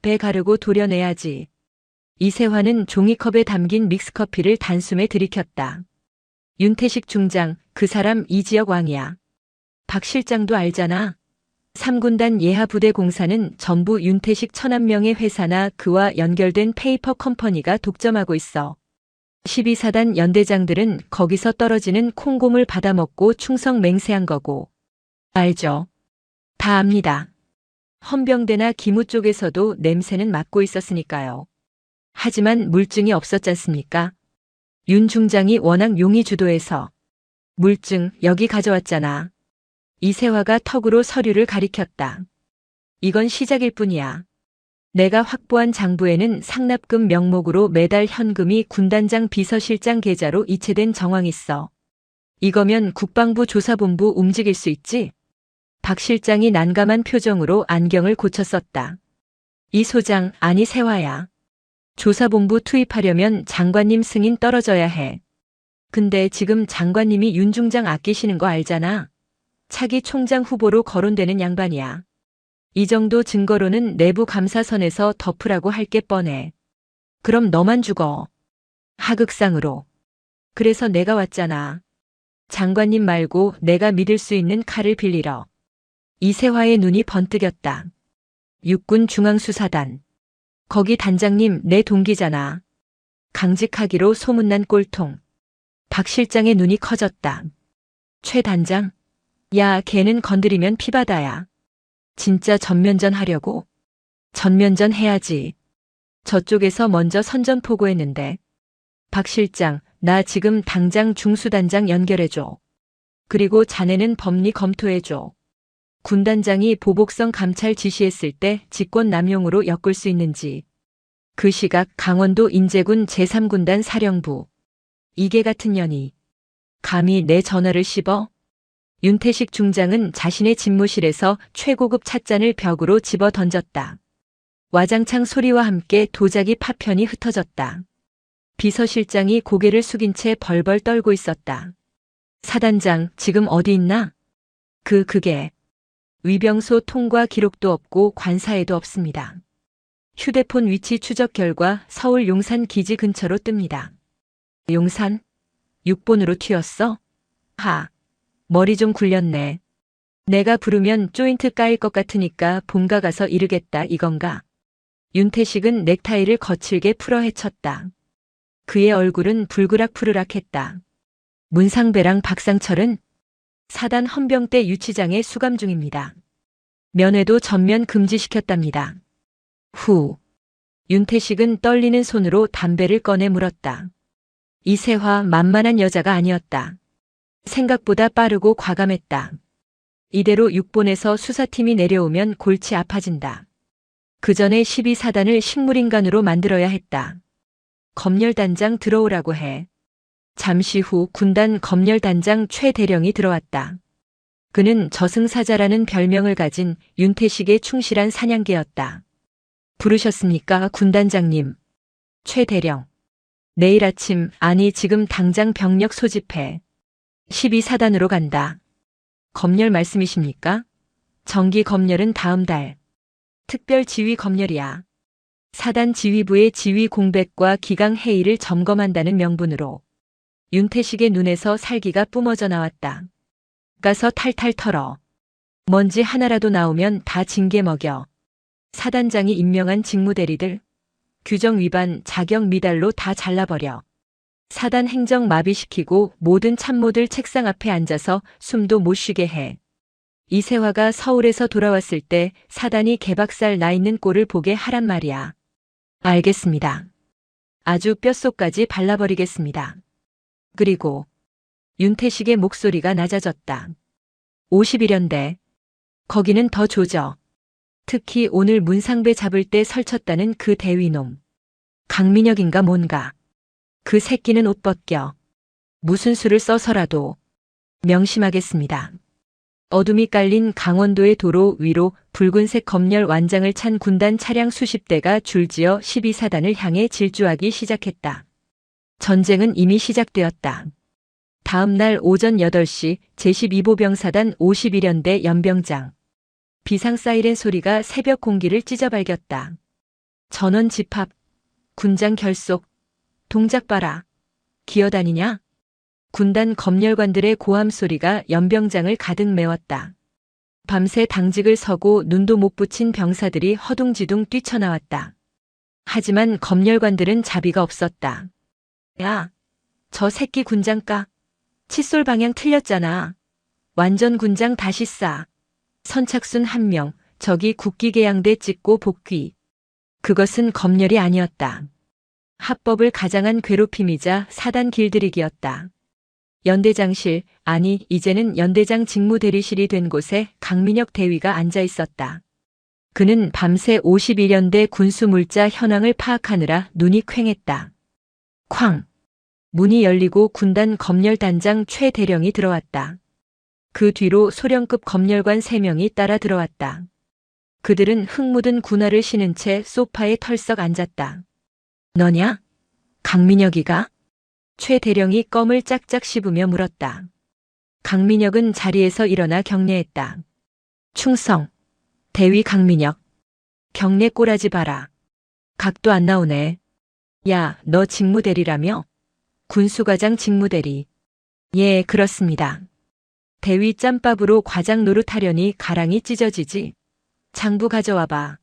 배 가르고 도려내야지. 이세화는 종이컵에 담긴 믹스커피를 단숨에 들이켰다. 윤태식 중장, 그 사람 이 지역 왕이야. 박 실장도 알잖아. 3군단 예하부대 공사는 전부 윤태식 1000명의 회사나 그와 연결된 페이퍼 컴퍼니가 독점하고 있어. 12사단 연대장들은 거기서 떨어지는 콩고물 받아먹고 충성 맹세한 거고. 알죠? 다 압니다. 헌병대나 기무 쪽에서도 냄새는 맡고 있었으니까요. 하지만 물증이 없었잖습니까? 윤 중장이 워낙 용의 주도해서. 물증 여기 가져왔잖아. 이세화가 턱으로 서류를 가리켰다. 이건 시작일 뿐이야. 내가 확보한 장부에는 상납금 명목으로 매달 현금이 군단장 비서실장 계좌로 이체된 정황이 있어. 이거면 국방부 조사본부 움직일 수 있지? 박 실장이 난감한 표정으로 안경을 고쳤었다. 이 소장, 아니 세화야. 조사본부 투입하려면 장관님 승인 떨어져야 해. 근데 지금 장관님이 윤 중장 아끼시는 거 알잖아. 차기 총장 후보로 거론되는 양반이야. 이 정도 증거로는 내부 감사선에서 덮으라고 할 게 뻔해. 그럼 너만 죽어. 하극상으로. 그래서 내가 왔잖아. 장관님 말고 내가 믿을 수 있는 칼을 빌리러. 이세화의 눈이 번뜩였다. 육군 중앙수사단. 거기 단장님 내 동기잖아. 강직하기로 소문난 꼴통. 박 실장의 눈이 커졌다. 최 단장? 야, 걔는 건드리면 피바다야. 진짜 전면전 하려고? 전면전 해야지. 저쪽에서 먼저 선전포고했는데. 박 실장, 나 지금 당장 중수단장 연결해줘. 그리고 자네는 법리 검토해줘. 군단장이 보복성 감찰 지시했을 때 직권 남용으로 엮을 수 있는지. 그 시각 강원도 인제군 제3군단 사령부. 이게 같은 년이. 감히 내 전화를 씹어? 윤태식 중장은 자신의 집무실에서 최고급 찻잔을 벽으로 집어 던졌다. 와장창 소리와 함께 도자기 파편이 흩어졌다. 비서실장이 고개를 숙인 채 벌벌 떨고 있었다. 사단장, 지금 어디 있나? 그게. 위병소 통과 기록도 없고 관사에도 없습니다. 휴대폰 위치 추적 결과 서울 용산 기지 근처로 뜹니다. 용산? 6번으로 튀었어? 머리 좀 굴렸네. 내가 부르면 조인트 까일 것 같으니까 본가 가서 이르겠다 이건가? 윤태식은 넥타이를 거칠게 풀어 헤쳤다. 그의 얼굴은 불그락푸르락했다. 문상배랑 박상철은 사단 헌병대 유치장에 수감 중입니다. 면회도 전면 금지시켰답니다. 윤태식은 떨리는 손으로 담배를 꺼내 물었다. 이세화 만만한 여자가 아니었다. 생각보다 빠르고 과감했다. 이대로 6본에서 수사팀이 내려오면 골치 아파진다. 그 전에 12사단을 식물인간으로 만들어야 했다. 검열단장 들어오라고 해. 잠시 후 군단 검열단장 최 대령이 들어왔다. 그는 저승사자라는 별명을 가진 윤태식의 충실한 사냥개였다. 부르셨습니까, 군단장님? 최 대령. 내일 아침, 아니 지금 당장 병력 소집해. 12사단으로 간다. 검열 말씀이십니까? 정기 검열은 다음 달. 특별 지휘 검열이야. 사단 지휘부의 지휘 공백과 기강 회의를 점검한다는 명분으로. 윤태식의 눈에서 살기가 뿜어져 나왔다. 가서 탈탈 털어. 먼지 하나라도 나오면 다 징계 먹여. 사단장이 임명한 직무대리들, 규정 위반, 자격 미달로 다 잘라버려. 사단 행정 마비시키고 모든 참모들 책상 앞에 앉아서 숨도 못 쉬게 해. 이세화가 서울에서 돌아왔을 때 사단이 개박살 나 있는 꼴을 보게 하란 말이야. 알겠습니다. 아주 뼛속까지 발라버리겠습니다. 그리고 윤태식의 목소리가 낮아졌다. 51연대. 거기는 더 조져. 특히 오늘 문상배 잡을 때 설쳤다는 그 대위놈. 강민혁인가 뭔가. 그 새끼는 옷 벗겨. 무슨 수를 써서라도 명심하겠습니다. 어둠이 깔린 강원도의 도로 위로 붉은색 검열 완장을 찬 군단 차량 수십 대가 줄지어 12사단을 향해 질주하기 시작했다. 전쟁은 이미 시작되었다. 다음 날 오전 8시 제12보병사단 51연대 연병장. 비상 사이렌 소리가 새벽 공기를 찢어발겼다. 전원 집합. 군장 결속. 동작 봐라. 기어다니냐? 군단 검열관들의 고함 소리가 연병장을 가득 메웠다. 밤새 당직을 서고 눈도 못 붙인 병사들이 허둥지둥 뛰쳐나왔다. 하지만 검열관들은 자비가 없었다. 야, 저 새끼 군장 까. 칫솔 방향 틀렸잖아. 완전 군장 다시 싸. 선착순 1명, 저기 국기계양대 찍고 복귀. 그것은 검열이 아니었다. 합법을 가장한 괴롭힘이자 사단 길들이기였다. 연대장실, 아니 이제는 연대장 직무대리실이 된 곳에 강민혁 대위가 앉아 있었다. 그는 밤새 51연대 군수물자 현황을 파악하느라 눈이 퀭했다. 쾅! 문이 열리고 군단 검열단장 최 대령이 들어왔다. 그 뒤로 소령급 검열관 3명이 따라 들어왔다. 그들은 흙 묻은 군화를 신은 채 소파에 털썩 앉았다. 너냐? 강민혁이가? 최 대령이 껌을 짝짝 씹으며 물었다. 강민혁은 자리에서 일어나 경례했다. 충성. 대위 강민혁. 경례 꼬라지 봐라. 각도 안 나오네. 야, 너 직무대리라며? 군수과장 직무대리. 예, 그렇습니다. 대위 짬밥으로 과장 노릇하려니 가랑이 찢어지지. 장부 가져와봐.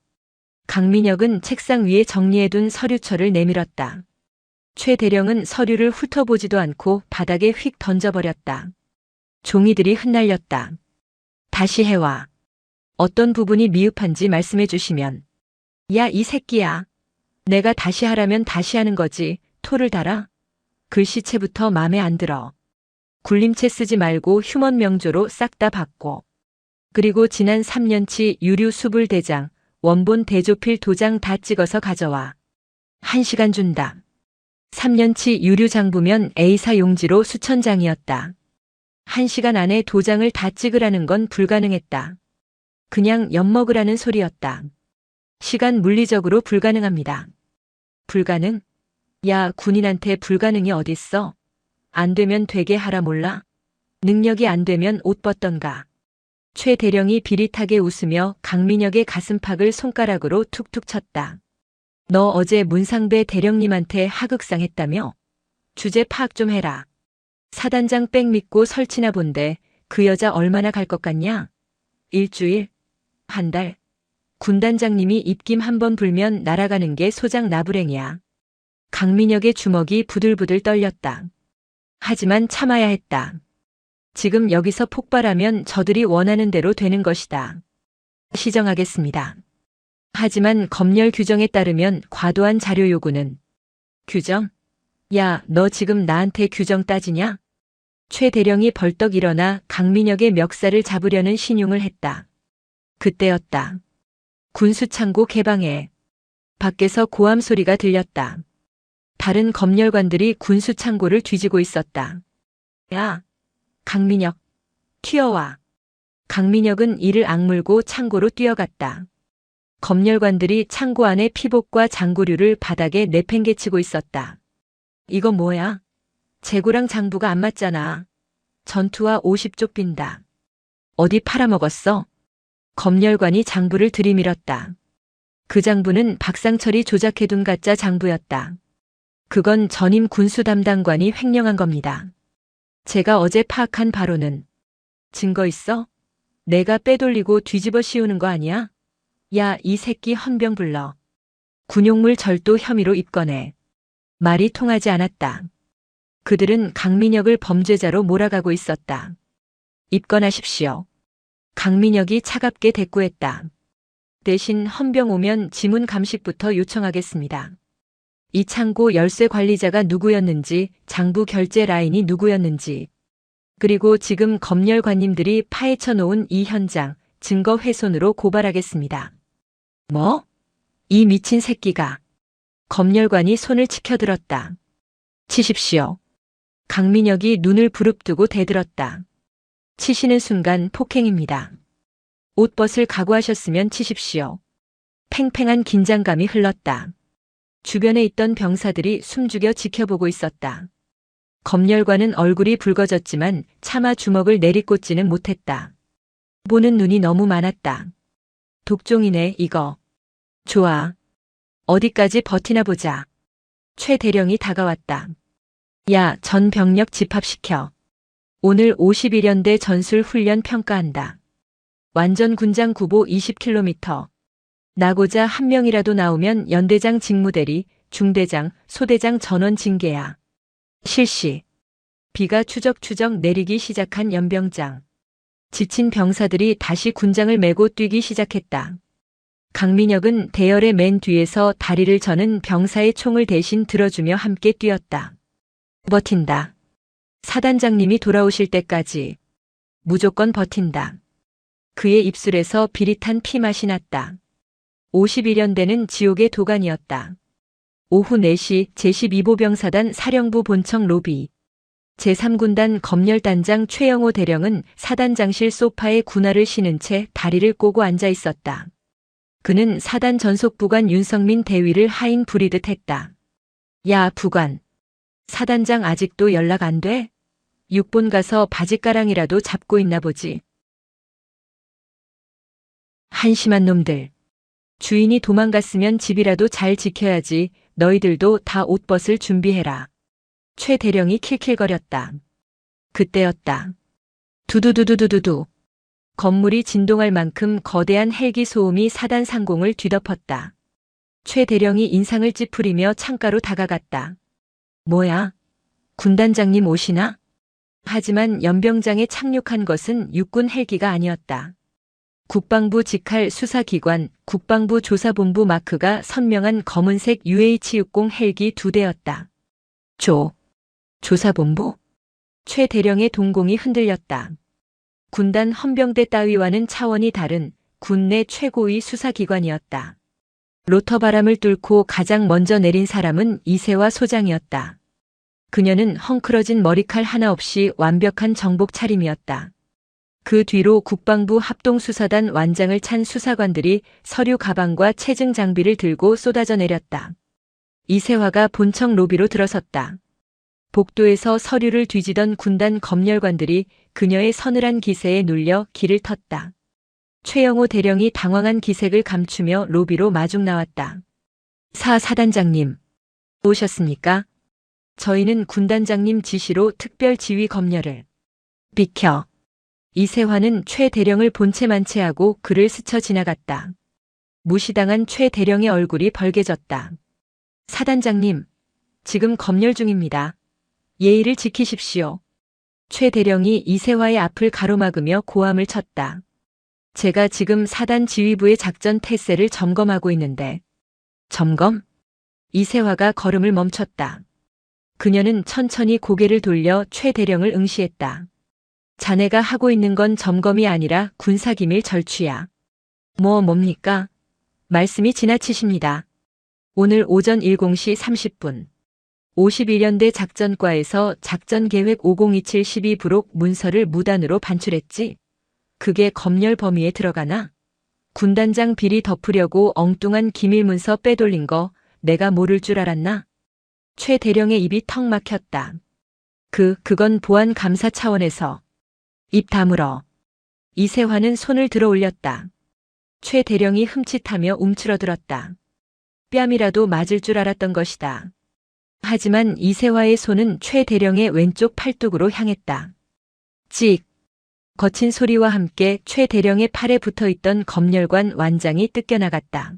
강민혁은 책상 위에 정리해둔 서류철을 내밀었다. 최 대령은 서류를 훑어보지도 않고 바닥에 휙 던져버렸다. 종이들이 흩날렸다. 다시 해와. 어떤 부분이 미흡한지 말씀해 주시면. 야, 이 새끼야. 내가 다시 하라면 다시 하는 거지. 토를 달아? 글씨체부터 맘에 안 들어. 굴림체 쓰지 말고 휴먼 명조로 싹 다 바꿔. 그리고 지난 3년치 유류 수불 대장, 원본 대조필 도장 다 찍어서 가져와. 1시간 준다. 3년치 유류 장부면 A사 용지로 수천 장이었다. 1시간 안에 도장을 다 찍으라는 건 불가능했다. 그냥 엿먹으라는 소리였다. 시간 물리적으로 불가능합니다. 불가능? 야, 군인한테 불가능이 어딨어? 안 되면 되게 하라 몰라? 능력이 안 되면 옷 벗던가. 최 대령이 비릿하게 웃으며 강민혁의 가슴팍을 손가락으로 툭툭 쳤다. 너 어제 문상배 대령님한테 하극상 했다며? 주제 파악 좀 해라. 사단장 백 믿고 설치나 본데 그 여자 얼마나 갈 것 같냐? 일주일? 한 달? 군단장님이 입김 한번 불면 날아가는 게 소장 나부랭이야. 강민혁의 주먹이 부들부들 떨렸다. 하지만 참아야 했다. 지금 여기서 폭발하면 저들이 원하는 대로 되는 것이다. 시정하겠습니다. 하지만 검열 규정에 따르면 과도한 자료 요구는. 규정? 야, 너 지금 나한테 규정 따지냐? 최 대령이 벌떡 일어나 강민혁의 멱살을 잡으려는 신용을 했다. 그때였다. 군수창고 개방해. 밖에서 고함 소리가 들렸다. 다른 검열관들이 군수창고를 뒤지고 있었다. 야, 강민혁, 튀어와. 강민혁은 이를 악물고 창고로 뛰어갔다. 검열관들이 창고 안에 피복과 장구류를 바닥에 내팽개치고 있었다. 이거 뭐야? 재고랑 장부가 안 맞잖아. 전투와 50쪽 빈다. 어디 팔아먹었어? 검열관이 장부를 들이밀었다. 그 장부는 박상철이 조작해둔 가짜 장부였다. 그건 전임 군수 담당관이 횡령한 겁니다. 제가 어제 파악한 바로는. 증거 있어? 내가 빼돌리고 뒤집어 씌우는 거 아니야? 야, 이 새끼 헌병 불러. 군용물 절도 혐의로 입건해. 말이 통하지 않았다. 그들은 강민혁을 범죄자로 몰아가고 있었다. 입건하십시오. 강민혁이 차갑게 대꾸했다. 대신 헌병 오면 지문 감식부터 요청하겠습니다. 이 창고 열쇠 관리자가 누구였는지, 장부 결제 라인이 누구였는지, 그리고 지금 검열관님들이 파헤쳐 놓은 이 현장, 증거 훼손으로 고발하겠습니다. 뭐? 이 미친 새끼가. 검열관이 손을 치켜들었다. 치십시오. 강민혁이 눈을 부릅뜨고 대들었다. 치시는 순간 폭행입니다. 옷 벗을 각오하셨으면 치십시오. 팽팽한 긴장감이 흘렀다. 주변에 있던 병사들이 숨죽여 지켜보고 있었다. 검열관은 얼굴이 붉어졌지만 차마 주먹을 내리꽂지는 못했다. 보는 눈이 너무 많았다. 독종이네, 이거. 좋아. 어디까지 버티나 보자. 최 대령이 다가왔다. 야, 전 병력 집합시켜. 오늘 51연대 전술 훈련 평가한다. 완전 군장 구보 20km. 나고자 한 명이라도 나오면 연대장 직무대리, 중대장, 소대장 전원 징계야. 실시. 비가 추적추적 내리기 시작한 연병장. 지친 병사들이 다시 군장을 메고 뛰기 시작했다. 강민혁은 대열의 맨 뒤에서 다리를 저는 병사의 총을 대신 들어주며 함께 뛰었다. 버틴다. 사단장님이 돌아오실 때까지. 무조건 버틴다. 그의 입술에서 비릿한 피맛이 났다. 51연대는 지옥의 도가니였다. 오후 4시 제12보병사단 사령부 본청 로비. 제3군단 검열단장 최영호 대령은 사단장실 소파에 군화를 신은 채 다리를 꼬고 앉아 있었다. 그는 사단 전속부관 윤성민 대위를 하인 부리듯 했다. 야, 부관. 사단장 아직도 연락 안 돼? 육본 가서 바짓가랑이라도 잡고 있나 보지. 한심한 놈들. 주인이 도망갔으면 집이라도 잘 지켜야지. 너희들도 다 옷 벗을 준비해라. 최 대령이 킬킬거렸다. 그때였다. 두두두두두두두. 건물이 진동할 만큼 거대한 헬기 소음이 사단 상공을 뒤덮었다. 최 대령이 인상을 찌푸리며 창가로 다가갔다. 뭐야? 군단장님 오시나? 하지만 연병장에 착륙한 것은 육군 헬기가 아니었다. 국방부 직할 수사기관 국방부 조사본부 마크가 선명한 검은색 UH-60 헬기 2대였다. 조사본부? 최 대령의 동공이 흔들렸다. 군단 헌병대 따위와는 차원이 다른 군내 최고위 수사기관이었다. 로터바람을 뚫고 가장 먼저 내린 사람은 이세화 소장이었다. 그녀는 헝클어진 머리칼 하나 없이 완벽한 정복 차림이었다. 그 뒤로 국방부 합동수사단 완장을 찬 수사관들이 서류 가방과 체증 장비를 들고 쏟아져 내렸다. 이세화가 본청 로비로 들어섰다. 복도에서 서류를 뒤지던 군단 검열관들이 그녀의 서늘한 기세에 눌려 길을 텄다. 최영호 대령이 당황한 기색을 감추며 로비로 마중 나왔다. 사단장님, 오셨습니까? 저희는 군단장님 지시로 특별 지휘 검열을. 비켜. 이세화는 최 대령을 본체 만체하고 그를 스쳐 지나갔다. 무시당한 최 대령의 얼굴이 벌개졌다. 사단장님, 지금 검열 중입니다. 예의를 지키십시오. 최 대령이 이세화의 앞을 가로막으며 고함을 쳤다. 제가 지금 사단 지휘부의 작전 태세를 점검하고 있는데. 점검? 이세화가 걸음을 멈췄다. 그녀는 천천히 고개를 돌려 최 대령을 응시했다. 자네가 하고 있는 건 점검이 아니라 군사기밀 절취야. 뭡니까? 말씀이 지나치십니다. 오늘 오전 10시 30분. 51연대 작전과에서 작전계획 5027 12부록 문서를 무단으로 반출했지. 그게 검열 범위에 들어가나? 군단장 비리 덮으려고 엉뚱한 기밀 문서 빼돌린 거 내가 모를 줄 알았나? 최 대령의 입이 턱 막혔다. 그건 보안 감사 차원에서. 입 다물어. 이세화는 손을 들어 올렸다. 최 대령이 흠칫하며 움츠러들었다. 뺨이라도 맞을 줄 알았던 것이다. 하지만 이세화의 손은 최 대령의 왼쪽 팔뚝으로 향했다. 찍. 거친 소리와 함께 최 대령의 팔에 붙어있던 검열관 완장이 뜯겨나갔다.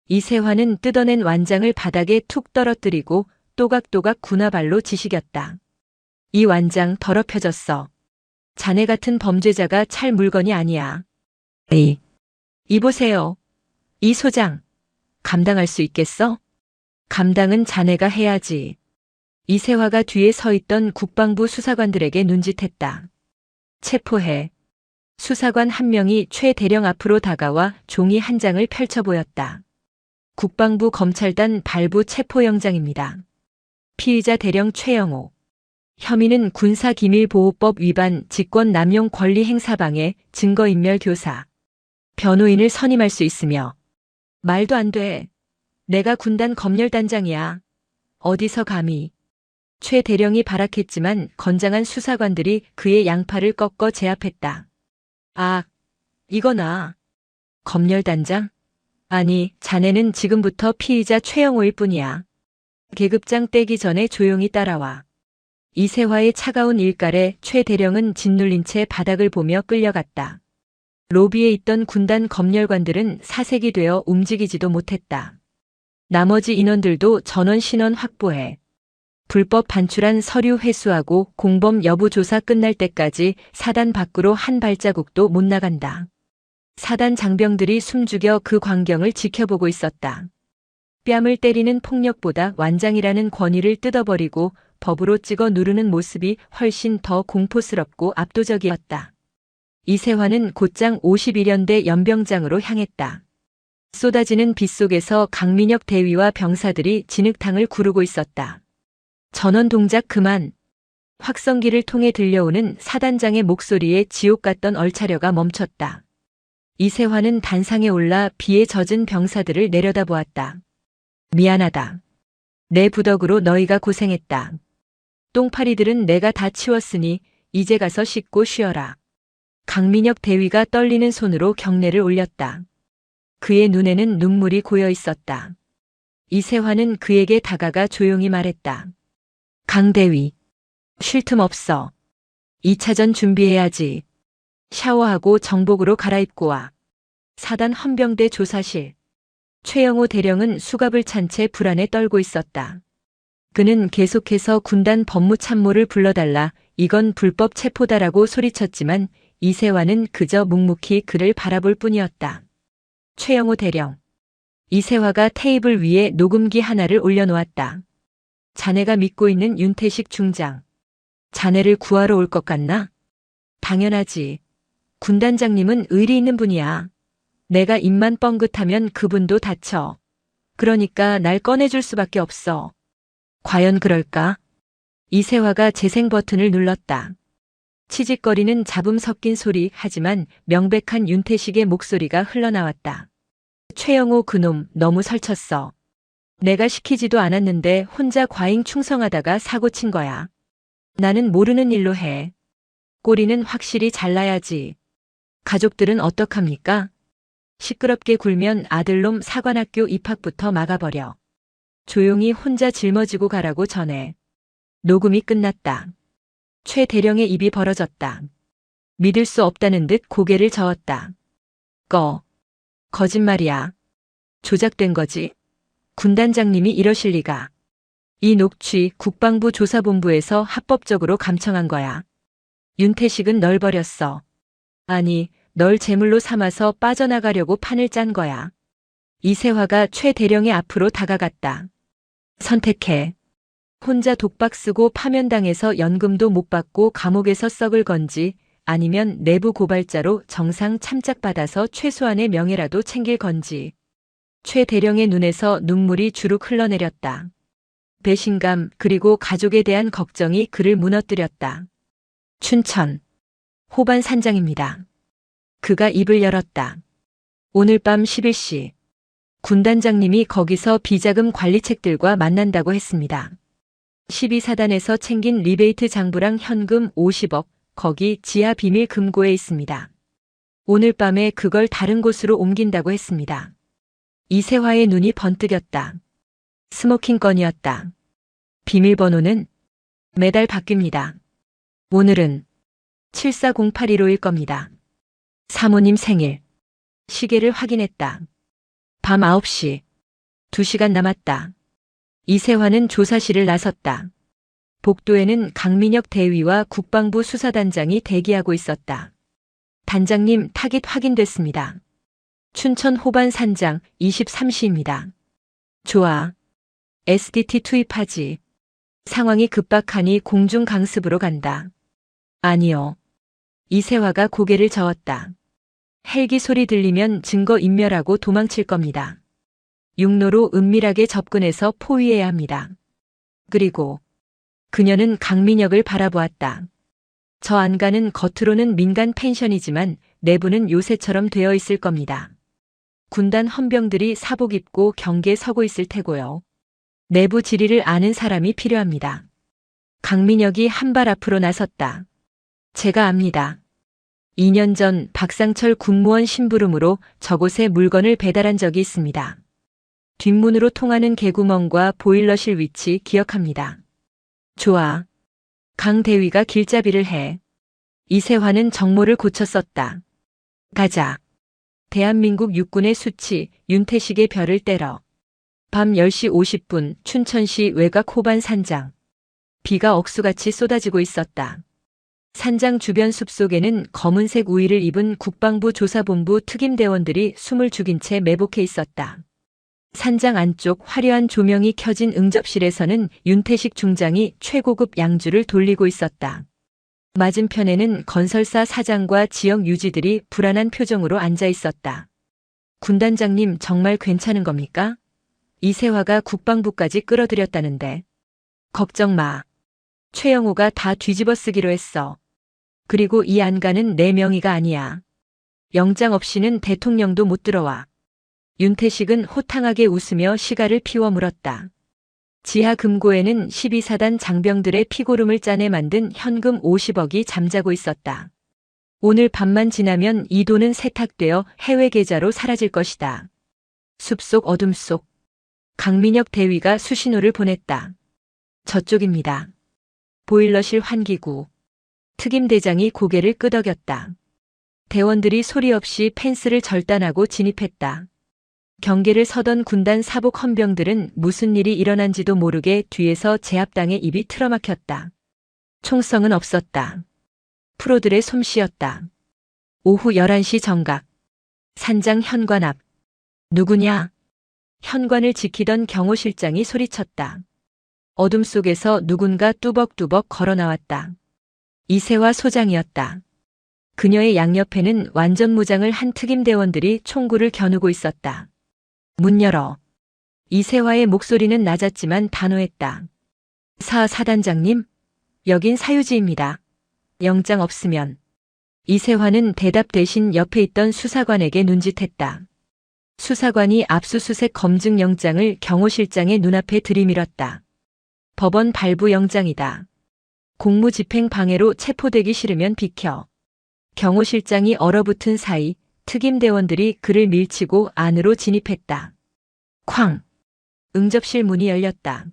이세화는 뜯어낸 완장을 바닥에 툭 떨어뜨리고 또각또각 군화발로 지시겼다. 이 완장 더럽혀졌어. 자네 같은 범죄자가 찰 물건이 아니야. 이보세요. 이 소장. 감당할 수 있겠어? 감당은 자네가 해야지. 이세화가 뒤에 서 있던 국방부 수사관들에게 눈짓했다. 체포해. 수사관 한 명이 최 대령 앞으로 다가와 종이 한 장을 펼쳐 보였다. 국방부 검찰단 발부 체포영장입니다. 피의자 대령 최영호. 혐의는 군사기밀보호법 위반, 직권남용 권리행사방해, 증거인멸 교사. 변호인을 선임할 수 있으며. 말도 안 돼. 내가 군단 검열단장이야. 어디서 감히. 최 대령이 발악했지만 건장한 수사관들이 그의 양팔을 꺾어 제압했다. 아, 이거나. 검열단장? 아니, 자네는 지금부터 피의자 최영호일 뿐이야. 계급장 떼기 전에 조용히 따라와. 이세화의 차가운 일갈에 최 대령은 짓눌린 채 바닥을 보며 끌려갔다. 로비에 있던 군단 검열관들은 사색이 되어 움직이지도 못했다. 나머지 인원들도 전원 신원 확보해 불법 반출한 서류 회수하고 공범 여부 조사 끝날 때까지 사단 밖으로 한 발자국도 못 나간다. 사단 장병들이 숨죽여 그 광경을 지켜보고 있었다. 뺨을 때리는 폭력보다 완장이라는 권위를 뜯어버리고 법으로 찍어 누르는 모습이 훨씬 더 공포스럽고 압도적이었다. 이세화는 곧장 51연대 연병장으로 향했다. 쏟아지는 빛 속에서 강민혁 대위와 병사들이 진흙탕을 구르고 있었다. 전원 동작 그만. 확성기를 통해 들려오는 사단장의 목소리에 지옥 같던 얼차려가 멈췄다. 이세화는 단상에 올라 비에 젖은 병사들을 내려다보았다. 미안하다. 내 부덕으로 너희가 고생했다. 똥파리들은 내가 다 치웠으니 이제 가서 씻고 쉬어라. 강민혁 대위가 떨리는 손으로 경례를 올렸다. 그의 눈에는 눈물이 고여 있었다. 이세화는 그에게 다가가 조용히 말했다. 강 대위, 쉴 틈 없어. 2차전 준비해야지. 샤워하고 정복으로 갈아입고 와. 사단 헌병대 조사실. 최영호 대령은 수갑을 찬 채 불안에 떨고 있었다. 그는 계속해서 군단 법무참모를 불러달라, 이건 불법 체포다라고 소리쳤지만 이세화는 그저 묵묵히 그를 바라볼 뿐이었다. 최영호 대령. 이세화가 테이블 위에 녹음기 하나를 올려놓았다. 자네가 믿고 있는 윤태식 중장. 자네를 구하러 올 것 같나? 당연하지. 군단장님은 의리 있는 분이야. 내가 입만 뻥긋하면 그분도 다쳐. 그러니까 날 꺼내줄 수밖에 없어. 과연 그럴까? 이세화가 재생 버튼을 눌렀다. 치직거리는 잡음 섞인 소리, 하지만 명백한 윤태식의 목소리가 흘러나왔다. 최영호 그놈 너무 설쳤어. 내가 시키지도 않았는데 혼자 과잉 충성하다가 사고 친 거야. 나는 모르는 일로 해. 꼬리는 확실히 잘라야지. 가족들은 어떡합니까? 시끄럽게 굴면 아들놈 사관학교 입학부터 막아버려. 조용히 혼자 짊어지고 가라고 전해. 녹음이 끝났다. 최 대령의 입이 벌어졌다. 믿을 수 없다는 듯 고개를 저었다. 거짓말이야. 조작된 거지. 군단장님이 이러실 리가. 이 녹취 국방부 조사본부에서 합법적으로 감청한 거야. 윤태식은 널 버렸어. 아니, 널 제물로 삼아서 빠져나가려고 판을 짠 거야. 이세화가 최 대령의 앞으로 다가갔다. 선택해. 혼자 독박 쓰고 파면당해서 연금도 못 받고 감옥에서 썩을 건지, 아니면 내부 고발자로 정상 참작받아서 최소한의 명예라도 챙길 건지. 최 대령의 눈에서 눈물이 주룩 흘러내렸다. 배신감 그리고 가족에 대한 걱정이 그를 무너뜨렸다. 춘천. 호반 산장입니다. 그가 입을 열었다. 오늘 밤 11시. 군단장님이 거기서 비자금 관리책들과 만난다고 했습니다. 12사단에서 챙긴 리베이트 장부랑 현금 50억, 거기 지하 비밀 금고에 있습니다. 오늘 밤에 그걸 다른 곳으로 옮긴다고 했습니다. 이세화의 눈이 번뜩였다. 스모킹 건이었다. 비밀번호는 매달 바뀝니다. 오늘은 740815일 겁니다. 사모님 생일. 시계를 확인했다. 밤 9시. 2시간 남았다. 이세화는 조사실을 나섰다. 복도에는 강민혁 대위와 국방부 수사단장이 대기하고 있었다. 단장님, 타깃 확인됐습니다. 춘천 호반 산장 23시입니다. 좋아. SDT 투입하지. 상황이 급박하니 공중 강습으로 간다. 아니요. 이세화가 고개를 저었다. 헬기 소리 들리면 증거 인멸하고 도망칠 겁니다. 육로로 은밀하게 접근해서 포위해야 합니다. 그리고 그녀는 강민혁을 바라보았다. 저 안가는 겉으로는 민간 펜션이지만 내부는 요새처럼 되어 있을 겁니다. 군단 헌병들이 사복 입고 경계에 서고 있을 테고요. 내부 지리를 아는 사람이 필요합니다. 강민혁이 한 발 앞으로 나섰다. 제가 압니다. 2년 전 박상철 군무원 심부름으로 저곳에 물건을 배달한 적이 있습니다. 뒷문으로 통하는 개구멍과 보일러실 위치 기억합니다. 좋아. 강 대위가 길잡이를 해. 이세화는 정모를 고쳐 썼다. 가자. 대한민국 육군의 수치, 윤태식의 별을 때려. 밤 10시 50분 춘천시 외곽 호반 산장. 비가 억수같이 쏟아지고 있었다. 산장 주변 숲속에는 검은색 우의를 입은 국방부 조사본부 특임대원들이 숨을 죽인 채 매복해 있었다. 산장 안쪽 화려한 조명이 켜진 응접실에서는 윤태식 중장이 최고급 양주를 돌리고 있었다. 맞은편에는 건설사 사장과 지역 유지들이 불안한 표정으로 앉아 있었다. 군단장님 정말 괜찮은 겁니까? 이세화가 국방부까지 끌어들였다는데. 걱정 마. 최영호가 다 뒤집어 쓰기로 했어. 그리고 이 안가는 내 명의가 아니야. 영장 없이는 대통령도 못 들어와. 윤태식은 호탕하게 웃으며 시가를 피워 물었다. 지하 금고에는 12사단 장병들의 피고름을 짜내 만든 현금 50억이 잠자고 있었다. 오늘 밤만 지나면 이 돈은 세탁되어 해외 계좌로 사라질 것이다. 숲속 어둠 속 강민혁 대위가 수신호를 보냈다. 저쪽입니다. 보일러실 환기구. 특임대장이 고개를 끄덕였다. 대원들이 소리 없이 펜스를 절단하고 진입했다. 경계를 서던 군단 사복 헌병들은 무슨 일이 일어난지도 모르게 뒤에서 제압당의 입이 틀어막혔다. 총성은 없었다. 프로들의 솜씨였다. 오후 11시 정각. 산장 현관 앞. 누구냐? 현관을 지키던 경호실장이 소리쳤다. 어둠 속에서 누군가 뚜벅뚜벅 걸어 나왔다. 이세화 소장이었다. 그녀의 양옆에는 완전 무장을 한 특임대원들이 총구를 겨누고 있었다. 문 열어. 이세화의 목소리는 낮았지만 단호했다. 사단장님, 여긴 사유지입니다. 영장 없으면. 이세화는 대답 대신 옆에 있던 수사관에게 눈짓했다. 수사관이 압수수색 검증 영장을 경호실장의 눈앞에 들이밀었다. 법원 발부 영장이다. 공무집행 방해로 체포되기 싫으면 비켜. 경호실장이 얼어붙은 사이 특임대원들이 그를 밀치고 안으로 진입했다. 쾅! 응접실 문이 열렸다.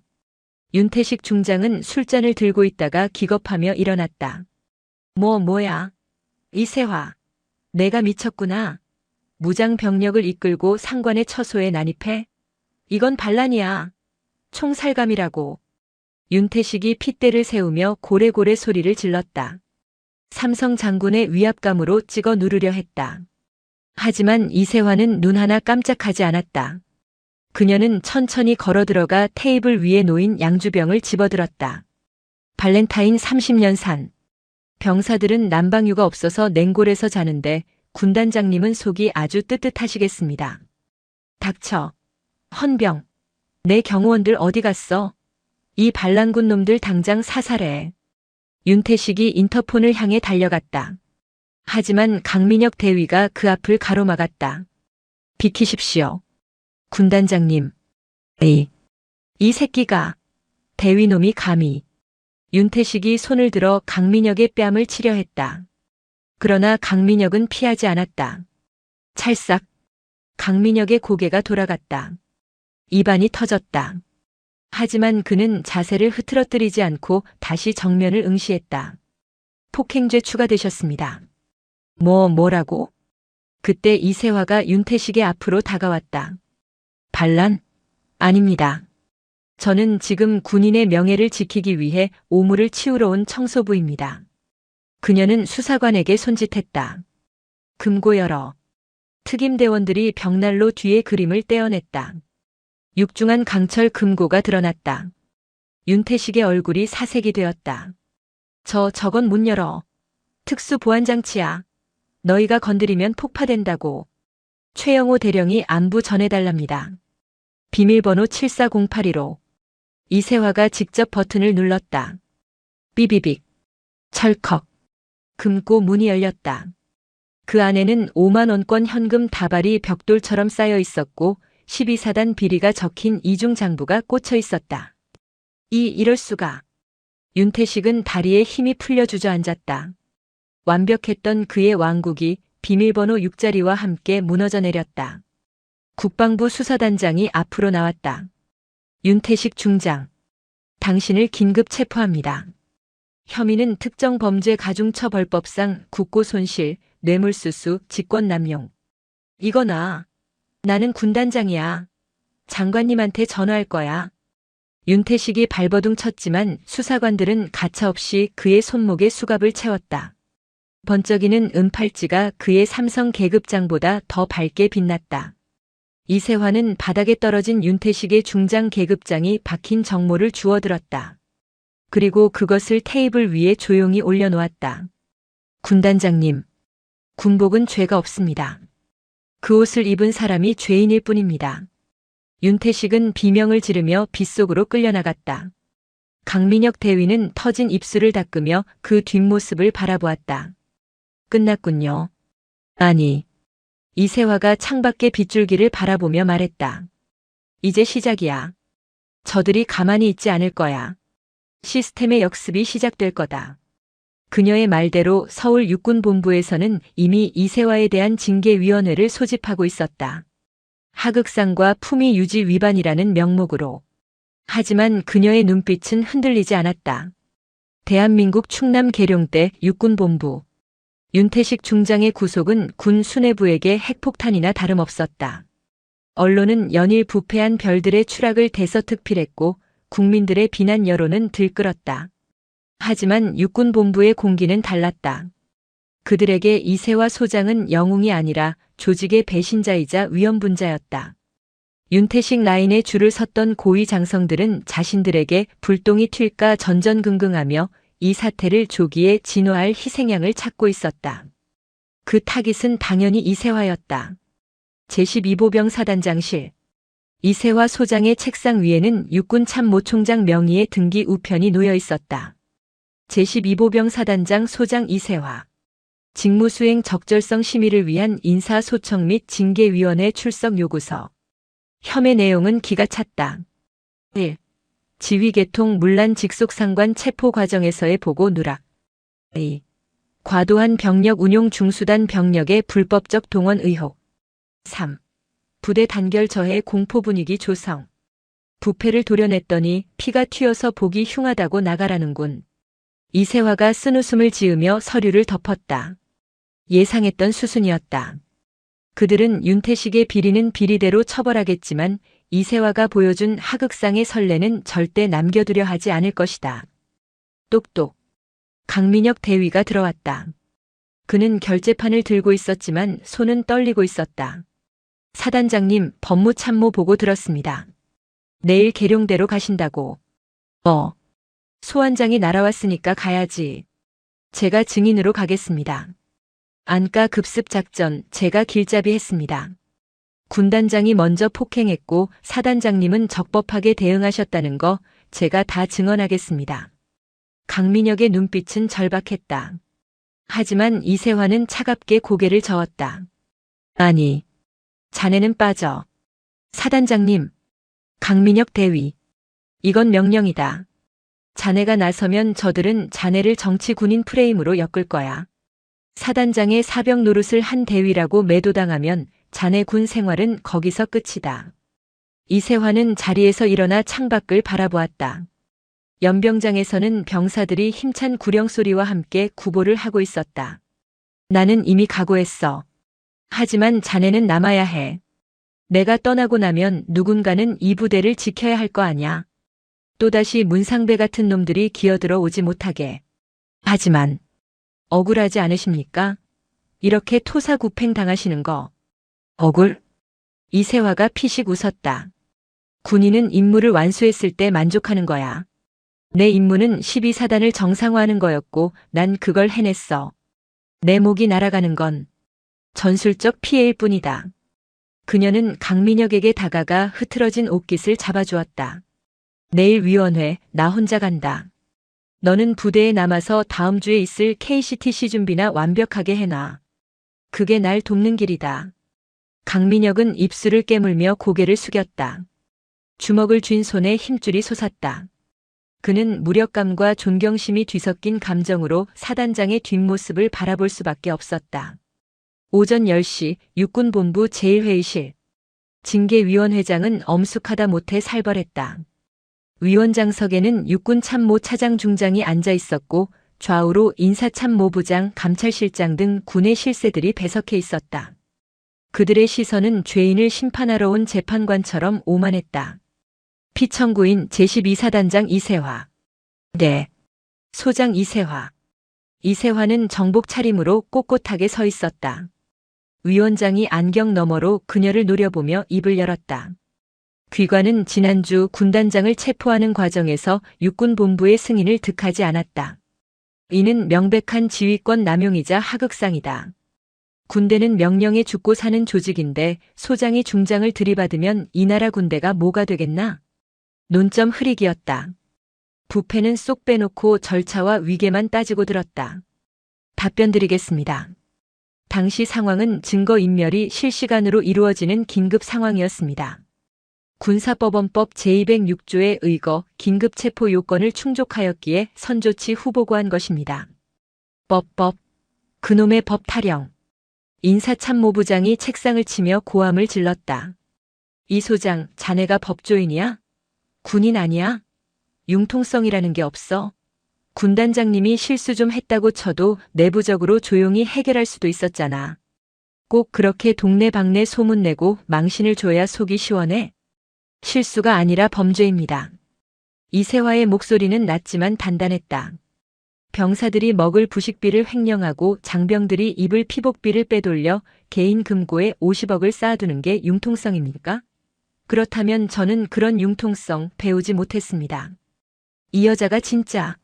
윤태식 중장은 술잔을 들고 있다가 기겁하며 일어났다. 뭐야? 이세화. 내가 미쳤구나. 무장 병력을 이끌고 상관의 처소에 난입해? 이건 반란이야. 총살감이라고. 윤태식이 핏대를 세우며 고래고래 소리를 질렀다. 삼성 장군의 위압감으로 찍어 누르려 했다. 하지만 이세화는 눈 하나 깜짝하지 않았다. 그녀는 천천히 걸어 들어가 테이블 위에 놓인 양주병을 집어들었다. 발렌타인 30년 산. 병사들은 난방유가 없어서 냉골에서 자는데 군단장님은 속이 아주 뜨뜻하시겠습니다. 닥쳐. 헌병. 내 경호원들 어디 갔어? 이 반란군 놈들 당장 사살해. 윤태식이 인터폰을 향해 달려갔다. 하지만 강민혁 대위가 그 앞을 가로막았다. 비키십시오. 군단장님. 이 새끼가. 대위놈이 감히. 윤태식이 손을 들어 강민혁의 뺨을 치려 했다. 그러나 강민혁은 피하지 않았다. 찰싹. 강민혁의 고개가 돌아갔다. 입안이 터졌다. 하지만 그는 자세를 흐트러뜨리지 않고 다시 정면을 응시했다. 폭행죄 추가되셨습니다. 뭐라고? 그때 이세화가 윤태식의 앞으로 다가왔다. 반란? 아닙니다. 저는 지금 군인의 명예를 지키기 위해 오물을 치우러 온 청소부입니다. 그녀는 수사관에게 손짓했다. 금고 열어. 특임대원들이 벽난로 뒤에 그림을 떼어냈다. 육중한 강철 금고가 드러났다. 윤태식의 얼굴이 사색이 되었다. 저건 문 열어. 특수보안장치야. 너희가 건드리면 폭파된다고. 최영호 대령이 안부 전해달랍니다. 비밀번호 74082로. 이세화가 직접 버튼을 눌렀다. 삐비빅. 철컥. 금고 문이 열렸다. 그 안에는 5만 원권 현금 다발이 벽돌처럼 쌓여 있었고 12사단 비리가 적힌 이중 장부가 꽂혀 있었다. 이럴 수가. 윤태식은 다리에 힘이 풀려 주저앉았다. 완벽했던 그의 왕국이 비밀번호 6자리와 함께 무너져 내렸다. 국방부 수사단장이 앞으로 나왔다. 윤태식 중장. 당신을 긴급 체포합니다. 혐의는 특정범죄가중처벌법상 국고손실, 뇌물수수, 직권남용. 이거나. 나는 군단장이야. 장관님한테 전화할 거야. 윤태식이 발버둥 쳤지만 수사관들은 가차없이 그의 손목에 수갑을 채웠다. 번쩍이는 은팔찌가 그의 삼성 계급장보다 더 밝게 빛났다. 이세화는 바닥에 떨어진 윤태식의 중장 계급장이 박힌 정모를 주워들었다. 그리고 그것을 테이블 위에 조용히 올려놓았다. 군단장님, 군복은 죄가 없습니다. 그 옷을 입은 사람이 죄인일 뿐입니다. 윤태식은 비명을 지르며 빗속으로 끌려나갔다. 강민혁 대위는 터진 입술을 닦으며 그 뒷모습을 바라보았다. 끝났군요. 아니. 이세화가 창밖의 빗줄기를 바라보며 말했다. 이제 시작이야. 저들이 가만히 있지 않을 거야. 시스템의 역습이 시작될 거다. 그녀의 말대로 서울 육군본부에서는 이미 이세화에 대한 징계위원회를 소집하고 있었다. 하극상과 품위 유지 위반이라는 명목으로. 하지만 그녀의 눈빛은 흔들리지 않았다. 대한민국 충남 계룡대 육군본부. 윤태식 중장의 구속은 군 수뇌부에게 핵폭탄이나 다름없었다. 언론은 연일 부패한 별들의 추락을 대서특필했고 국민들의 비난 여론은 들끓었다. 하지만 육군본부의 공기는 달랐다. 그들에게 이세화 소장은 영웅이 아니라 조직의 배신자이자 위험분자였다. 윤태식 라인에 줄을 섰던 고위 장성들은 자신들에게 불똥이 튈까 전전긍긍하며 이 사태를 조기에 진화할 희생양을 찾고 있었다. 그 타깃은 당연히 이세화였다. 제12보병 사단장실. 이세화 소장의 책상 위에는 육군 참모총장 명의의 등기 우편이 놓여 있었다. 제12보병 사단장 소장 이세화. 직무수행 적절성 심의를 위한 인사소청 및 징계위원회 출석 요구서. 혐의 내용은 기가 찼다. 1. 지휘계통 문란 직속상관 체포 과정에서의 보고 누락. 2. 과도한 병력 운용 중수단 병력의 불법적 동원 의혹. 3. 부대 단결 저해 공포 분위기 조성. 부패를 도려냈더니 피가 튀어서 보기 흉하다고 나가라는군. 이세화가 쓴웃음을 지으며 서류를 덮었다. 예상했던 수순이었다. 그들은 윤태식의 비리는 비리대로 처벌하겠지만 이세화가 보여준 하극상의 선례는 절대 남겨두려 하지 않을 것이다. 똑똑. 강민혁 대위가 들어왔다. 그는 결재판을 들고 있었지만 손은 떨리고 있었다. 사단장님, 법무참모 보고 들었습니다. 내일 계룡대로 가신다고. 소환장이 날아왔으니까 가야지. 제가 증인으로 가겠습니다. 안가 급습 작전 제가 길잡이 했습니다. 군단장이 먼저 폭행했고 사단장님은 적법하게 대응하셨다는 거 제가 다 증언하겠습니다. 강민혁의 눈빛은 절박했다. 하지만 이세화는 차갑게 고개를 저었다. 아니, 자네는 빠져. 사단장님, 강민혁 대위. 이건 명령이다. 자네가 나서면 저들은 자네를 정치 군인 프레임으로 엮을 거야. 사단장의 사병 노릇을 한 대위라고 매도당하면 자네 군 생활은 거기서 끝이다. 이세화는 자리에서 일어나 창밖을 바라보았다. 연병장에서는 병사들이 힘찬 구령소리와 함께 구보를 하고 있었다. 나는 이미 각오했어. 하지만 자네는 남아야 해. 내가 떠나고 나면 누군가는 이 부대를 지켜야 할 거 아냐. 또다시 문상배 같은 놈들이 기어들어 오지 못하게. 하지만 억울하지 않으십니까? 이렇게 토사구팽 당하시는 거. 억울? 이세화가 피식 웃었다. 군인은 임무를 완수했을 때 만족하는 거야. 내 임무는 12사단을 정상화하는 거였고 난 그걸 해냈어. 내 목이 날아가는 건 전술적 피해일 뿐이다. 그녀는 강민혁에게 다가가 흐트러진 옷깃을 잡아주었다. 내일 위원회 나 혼자 간다. 너는 부대에 남아서 다음 주에 있을 KCTC 준비나 완벽하게 해놔. 그게 날 돕는 길이다. 강민혁은 입술을 깨물며 고개를 숙였다. 주먹을 쥔 손에 힘줄이 솟았다. 그는 무력감과 존경심이 뒤섞인 감정으로 사단장의 뒷모습을 바라볼 수밖에 없었다. 오전 10시 육군본부 제1회의실. 징계위원회장은 엄숙하다 못해 살벌했다. 위원장석에는 육군참모 차장 중장이 앉아 있었고 좌우로 인사참모부장, 감찰실장 등 군의 실세들이 배석해 있었다. 그들의 시선은 죄인을 심판하러 온 재판관처럼 오만했다. 피청구인 제12사단장 이세화. 네. 소장 이세화. 이세화는 정복 차림으로 꼿꼿하게 서 있었다. 위원장이 안경 너머로 그녀를 노려보며 입을 열었다. 귀관은 지난주 군단장을 체포하는 과정에서 육군본부의 승인을 득하지 않았다. 이는 명백한 지휘권 남용이자 하극상이다. 군대는 명령에 죽고 사는 조직인데 소장이 중장을 들이받으면 이 나라 군대가 뭐가 되겠나? 논점 흐리기였다. 부패는 쏙 빼놓고 절차와 위계만 따지고 들었다. 답변 드리겠습니다. 당시 상황은 증거인멸이 실시간으로 이루어지는 긴급 상황이었습니다. 군사법원법 제206조에 의거 긴급 체포 요건을 충족하였기에 선조치 후보고한 것입니다. 그놈의 법 타령. 인사참모부장이 책상을 치며 고함을 질렀다. 이 소장, 자네가 법조인이야? 군인 아니야? 융통성이라는 게 없어? 군단장님이 실수 좀 했다고 쳐도 내부적으로 조용히 해결할 수도 있었잖아. 꼭 그렇게 동네방네 소문내고 망신을 줘야 속이 시원해? 실수가 아니라 범죄입니다. 이세화의 목소리는 낮지만 단단했다. 병사들이 먹을 부식비를 횡령하고 장병들이 입을 피복비를 빼돌려 개인 금고에 50억을 쌓아두는 게 융통성입니까? 그렇다면 저는 그런 융통성 배우지 못했습니다. 이 여자가 진짜.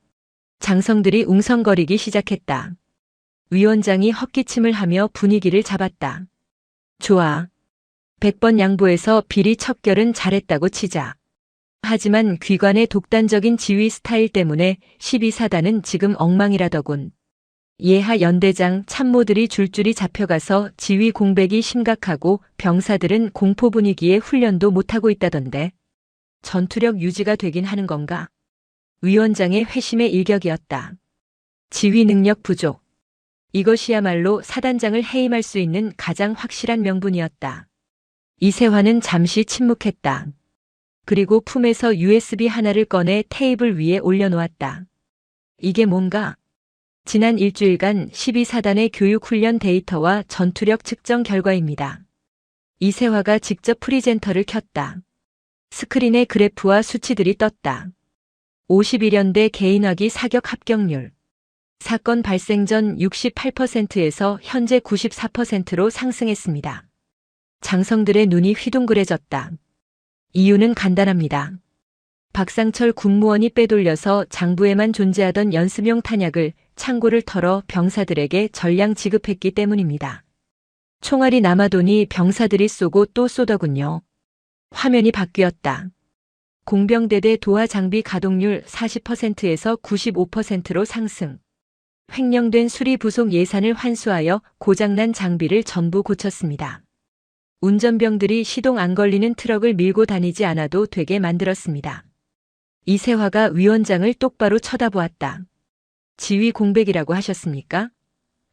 장성들이 웅성거리기 시작했다. 위원장이 헛기침을 하며 분위기를 잡았다. 좋아. 100번 양보해서 비리 척결은 잘했다고 치자. 하지만 귀관의 독단적인 지휘 스타일 때문에 12사단은 지금 엉망이라더군. 예하 연대장 참모들이 줄줄이 잡혀가서 지휘 공백이 심각하고 병사들은 공포 분위기에 훈련도 못하고 있다던데. 전투력 유지가 되긴 하는 건가? 위원장의 회심의 일격이었다. 지휘 능력 부족. 이것이야말로 사단장을 해임할 수 있는 가장 확실한 명분이었다. 이세화는 잠시 침묵했다. 그리고 품에서 USB 하나를 꺼내 테이블 위에 올려놓았다. 이게 뭔가? 지난 일주일간 12사단의 교육훈련 데이터와 전투력 측정 결과입니다. 이세화가 직접 프리젠터를 켰다. 스크린에 그래프와 수치들이 떴다. 51연대 개인화기 사격 합격률. 사건 발생 전 68%에서 현재 94%로 상승했습니다. 장성들의 눈이 휘둥그레졌다. 이유는 간단합니다. 박상철 군무원이 빼돌려서 장부에만 존재하던 연습용 탄약을 창고를 털어 병사들에게 전량 지급했기 때문입니다. 총알이 남아도니 병사들이 쏘고 또 쏘더군요. 화면이 바뀌었다. 공병대대 도하 장비 가동률 40%에서 95%로 상승. 횡령된 수리 부속 예산을 환수하여 고장난 장비를 전부 고쳤습니다. 운전병들이 시동 안 걸리는 트럭을 밀고 다니지 않아도 되게 만들었습니다. 이세화가 위원장을 똑바로 쳐다보았다. 지휘 공백이라고 하셨습니까?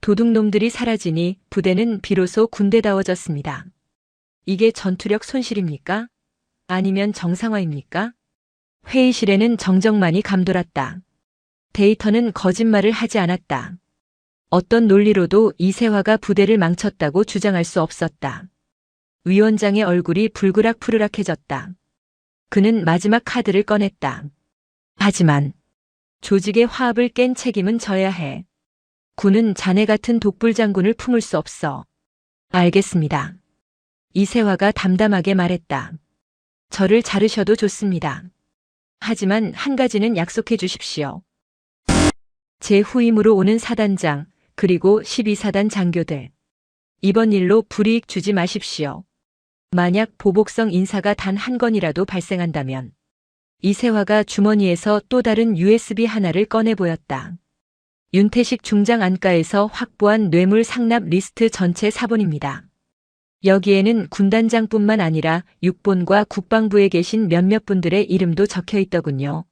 도둑놈들이 사라지니 부대는 비로소 군대다워졌습니다. 이게 전투력 손실입니까? 아니면 정상화입니까? 회의실에는 정적만이 감돌았다. 데이터는 거짓말을 하지 않았다. 어떤 논리로도 이세화가 부대를 망쳤다고 주장할 수 없었다. 위원장의 얼굴이 불그락푸르락해졌다. 그는 마지막 카드를 꺼냈다. 하지만 조직의 화합을 깬 책임은 져야 해. 군은 자네 같은 독불장군을 품을 수 없어. 알겠습니다. 이세화가 담담하게 말했다. 저를 자르셔도 좋습니다. 하지만 한 가지는 약속해 주십시오. 제 후임으로 오는 사단장, 그리고 12사단 장교들. 이번 일로 불이익 주지 마십시오. 만약 보복성 인사가 단 한 건이라도 발생한다면. 이세화가 주머니에서 또 다른 USB 하나를 꺼내 보였다. 윤태식 중장 안가에서 확보한 뇌물 상납 리스트 전체 사본입니다. 여기에는 군단장뿐만 아니라 육본과 국방부에 계신 몇몇 분들의 이름도 적혀 있더군요.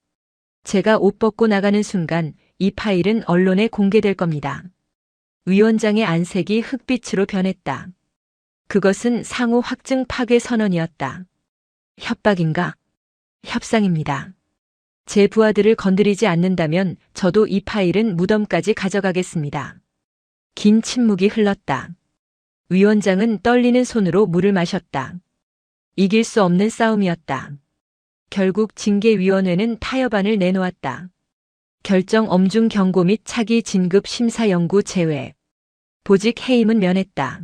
제가 옷 벗고 나가는 순간 이 파일은 언론에 공개될 겁니다. 위원장의 안색이 흑빛으로 변했다. 그것은 상호 확증 파괴 선언이었다. 협박인가? 협상입니다. 제 부하들을 건드리지 않는다면 저도 이 파일은 무덤까지 가져가겠습니다. 긴 침묵이 흘렀다. 위원장은 떨리는 손으로 물을 마셨다. 이길 수 없는 싸움이었다. 결국 징계위원회는 타협안을 내놓았다. 결정 엄중 경고 및 차기 진급 심사 영구 제외. 보직 해임은 면했다.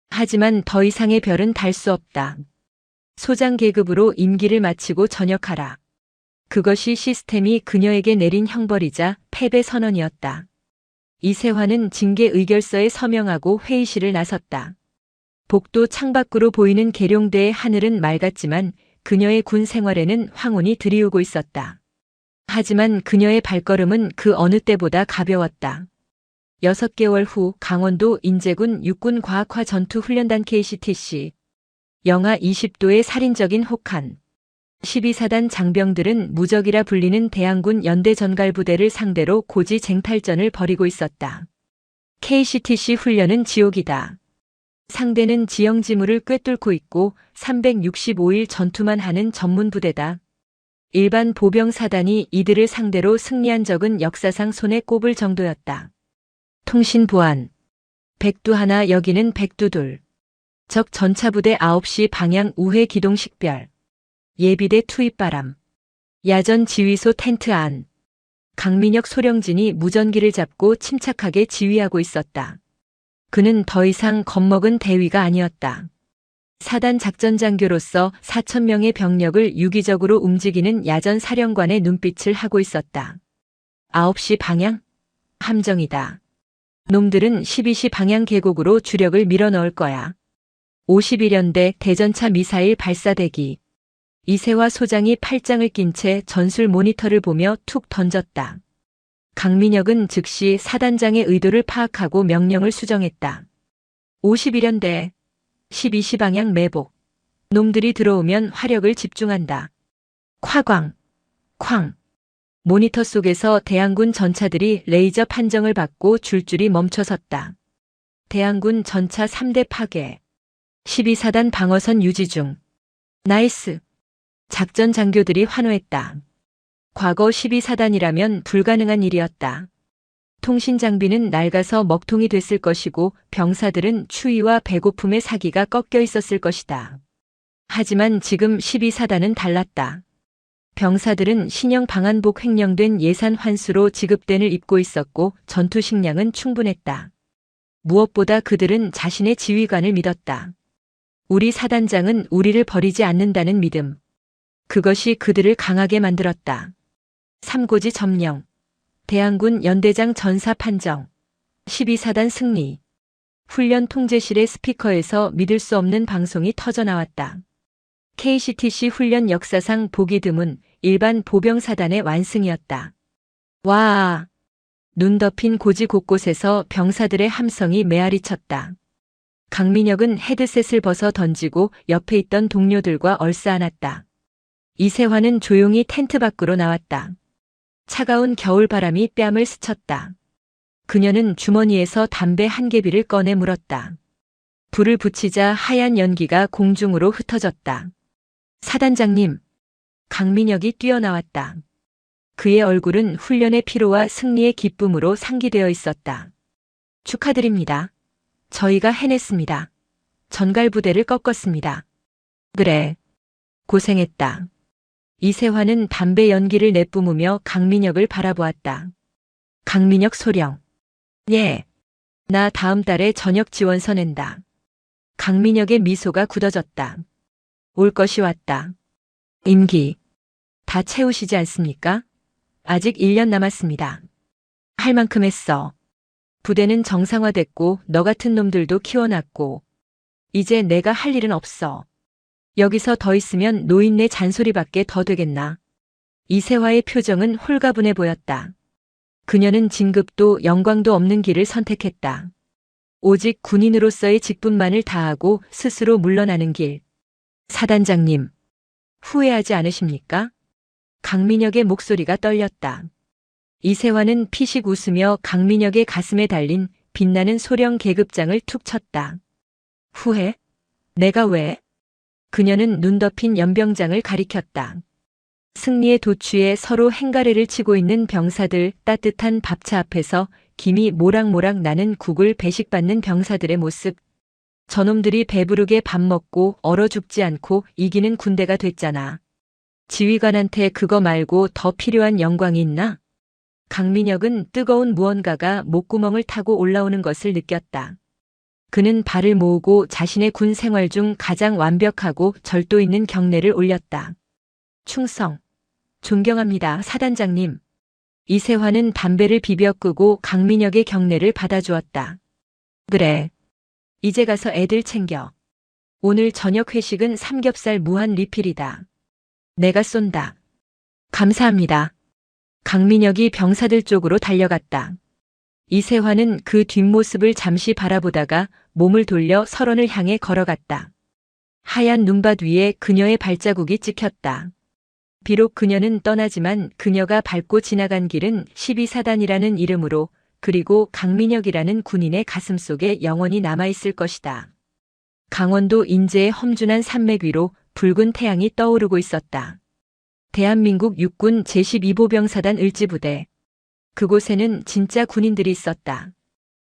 하지만 더 이상의 별은 달 수 없다. 소장 계급으로 임기를 마치고 전역하라. 그것이 시스템이 그녀에게 내린 형벌이자 패배 선언이었다. 이세화는 징계 의결서에 서명하고 회의실을 나섰다. 복도 창밖으로 보이는 계룡대의 하늘은 맑았지만 그녀의 군 생활에는 황혼이 드리우고 있었다. 하지만 그녀의 발걸음은 그 어느 때보다 가벼웠다. 6개월 후 강원도 인제군 육군과학화 전투훈련단 KCTC. 영하 20도의 살인적인 혹한. 12사단 장병들은 무적이라 불리는 대항군 연대 전갈부대를 상대로 고지쟁탈전을 벌이고 있었다. KCTC 훈련은 지옥이다. 상대는 지형지물을 꿰뚫고 있고 365일 전투만 하는 전문 부대다. 일반 보병 사단이 이들을 상대로 승리한 적은 역사상 손에 꼽을 정도였다. 통신 보안. 백두 하나 여기는 백두 둘. 적 전차부대 9시 방향 우회 기동 식별. 예비대 투입바람. 야전 지휘소 텐트 안. 강민혁 소령진이 무전기를 잡고 침착하게 지휘하고 있었다. 그는 더 이상 겁먹은 대위가 아니었다. 사단 작전장교로서 4,000명의 병력을 유기적으로 움직이는 야전 사령관의 눈빛을 하고 있었다. 9시 방향? 함정이다. 놈들은 12시 방향 계곡으로 주력을 밀어넣을 거야. 51연대 대전차 미사일 발사대기. 이세화 소장이 팔짱을 낀 채 전술 모니터를 보며 툭 던졌다. 강민혁은 즉시 사단장의 의도를 파악하고 명령을 수정했다. 51연대 12시 방향 매복. 놈들이 들어오면 화력을 집중한다. 콱광, 쾅. 모니터 속에서 대항군 전차들이 레이저 판정을 받고 줄줄이 멈춰섰다. 대항군 전차 3대 파괴. 12사단 방어선 유지 중. 나이스. 작전 장교들이 환호했다. 과거 12사단이라면 불가능한 일이었다. 통신 장비는 낡아서 먹통이 됐을 것이고 병사들은 추위와 배고픔의 사기가 꺾여 있었을 것이다. 하지만 지금 12사단은 달랐다. 병사들은 신형 방한복 횡령된 예산 환수로 지급된을 입고 있었고 전투 식량은 충분했다. 무엇보다 그들은 자신의 지휘관을 믿었다. 우리 사단장은 우리를 버리지 않는다는 믿음. 그것이 그들을 강하게 만들었다. 삼고지 점령. 대항군 연대장 전사 판정. 12사단 승리. 훈련 통제실의 스피커에서 믿을 수 없는 방송이 터져나왔다. KCTC 훈련 역사상 보기 드문 일반 보병사단의 완승이었다. 와! 눈 덮인 고지 곳곳에서 병사들의 함성이 메아리 쳤다. 강민혁은 헤드셋을 벗어 던지고 옆에 있던 동료들과 얼싸안았다. 이세화는 조용히 텐트 밖으로 나왔다. 차가운 겨울바람이 뺨을 스쳤다. 그녀는 주머니에서 담배 한 개비를 꺼내 물었다. 불을 붙이자 하얀 연기가 공중으로 흩어졌다. 사단장님. 강민혁이 뛰어나왔다. 그의 얼굴은 훈련의 피로와 승리의 기쁨으로 상기되어 있었다. 축하드립니다. 저희가 해냈습니다. 전갈부대를 꺾었습니다. 그래. 고생했다. 이세화는 담배 연기를 내뿜으며 강민혁을 바라보았다. 강민혁 소령. 예. 나 다음 달에 전역 지원서 낸다. 강민혁의 미소가 굳어졌다. 올 것이 왔다. 임기. 다 채우시지 않습니까? 아직 1년 남았습니다. 할 만큼 했어. 부대는 정상화됐고 너 같은 놈들도 키워놨고 이제 내가 할 일은 없어. 여기서 더 있으면 노인네 잔소리밖에 더 되겠나. 이세화의 표정은 홀가분해 보였다. 그녀는 진급도 영광도 없는 길을 선택했다. 오직 군인으로서의 직분만을 다하고 스스로 물러나는 길. 사단장님, 후회하지 않으십니까? 강민혁의 목소리가 떨렸다. 이세화는 피식 웃으며 강민혁의 가슴에 달린 빛나는 소령 계급장을 툭 쳤다. 후회? 내가 왜? 그녀는 눈 덮인 연병장을 가리켰다. 승리의 도취에 서로 행가래를 치고 있는 병사들, 따뜻한 밥차 앞에서 김이 모락모락 나는 국을 배식받는 병사들의 모습. 저놈들이 배부르게 밥 먹고 얼어 죽지 않고 이기는 군대가 됐잖아. 지휘관한테 그거 말고 더 필요한 영광이 있나? 강민혁은 뜨거운 무언가가 목구멍을 타고 올라오는 것을 느꼈다. 그는 발을 모으고 자신의 군 생활 중 가장 완벽하고 절도 있는 경례를 올렸다. 충성. 존경합니다, 사단장님. 이세화는 담배를 비벼 끄고 강민혁의 경례를 받아주었다. 그래. 이제 가서 애들 챙겨. 오늘 저녁 회식은 삼겹살 무한 리필이다. 내가 쏜다. 감사합니다. 강민혁이 병사들 쪽으로 달려갔다. 이세화는 그 뒷모습을 잠시 바라보다가 몸을 돌려 설원을 향해 걸어갔다. 하얀 눈밭 위에 그녀의 발자국이 찍혔다. 비록 그녀는 떠나지만 그녀가 밟고 지나간 길은 12사단이라는 이름으로 그리고 강민혁이라는 군인의 가슴속에 영원히 남아있을 것이다. 강원도 인제의 험준한 산맥 위로 붉은 태양이 떠오르고 있었다. 대한민국 육군 제12보병사단 을지부대. 그곳에는 진짜 군인들이 있었다.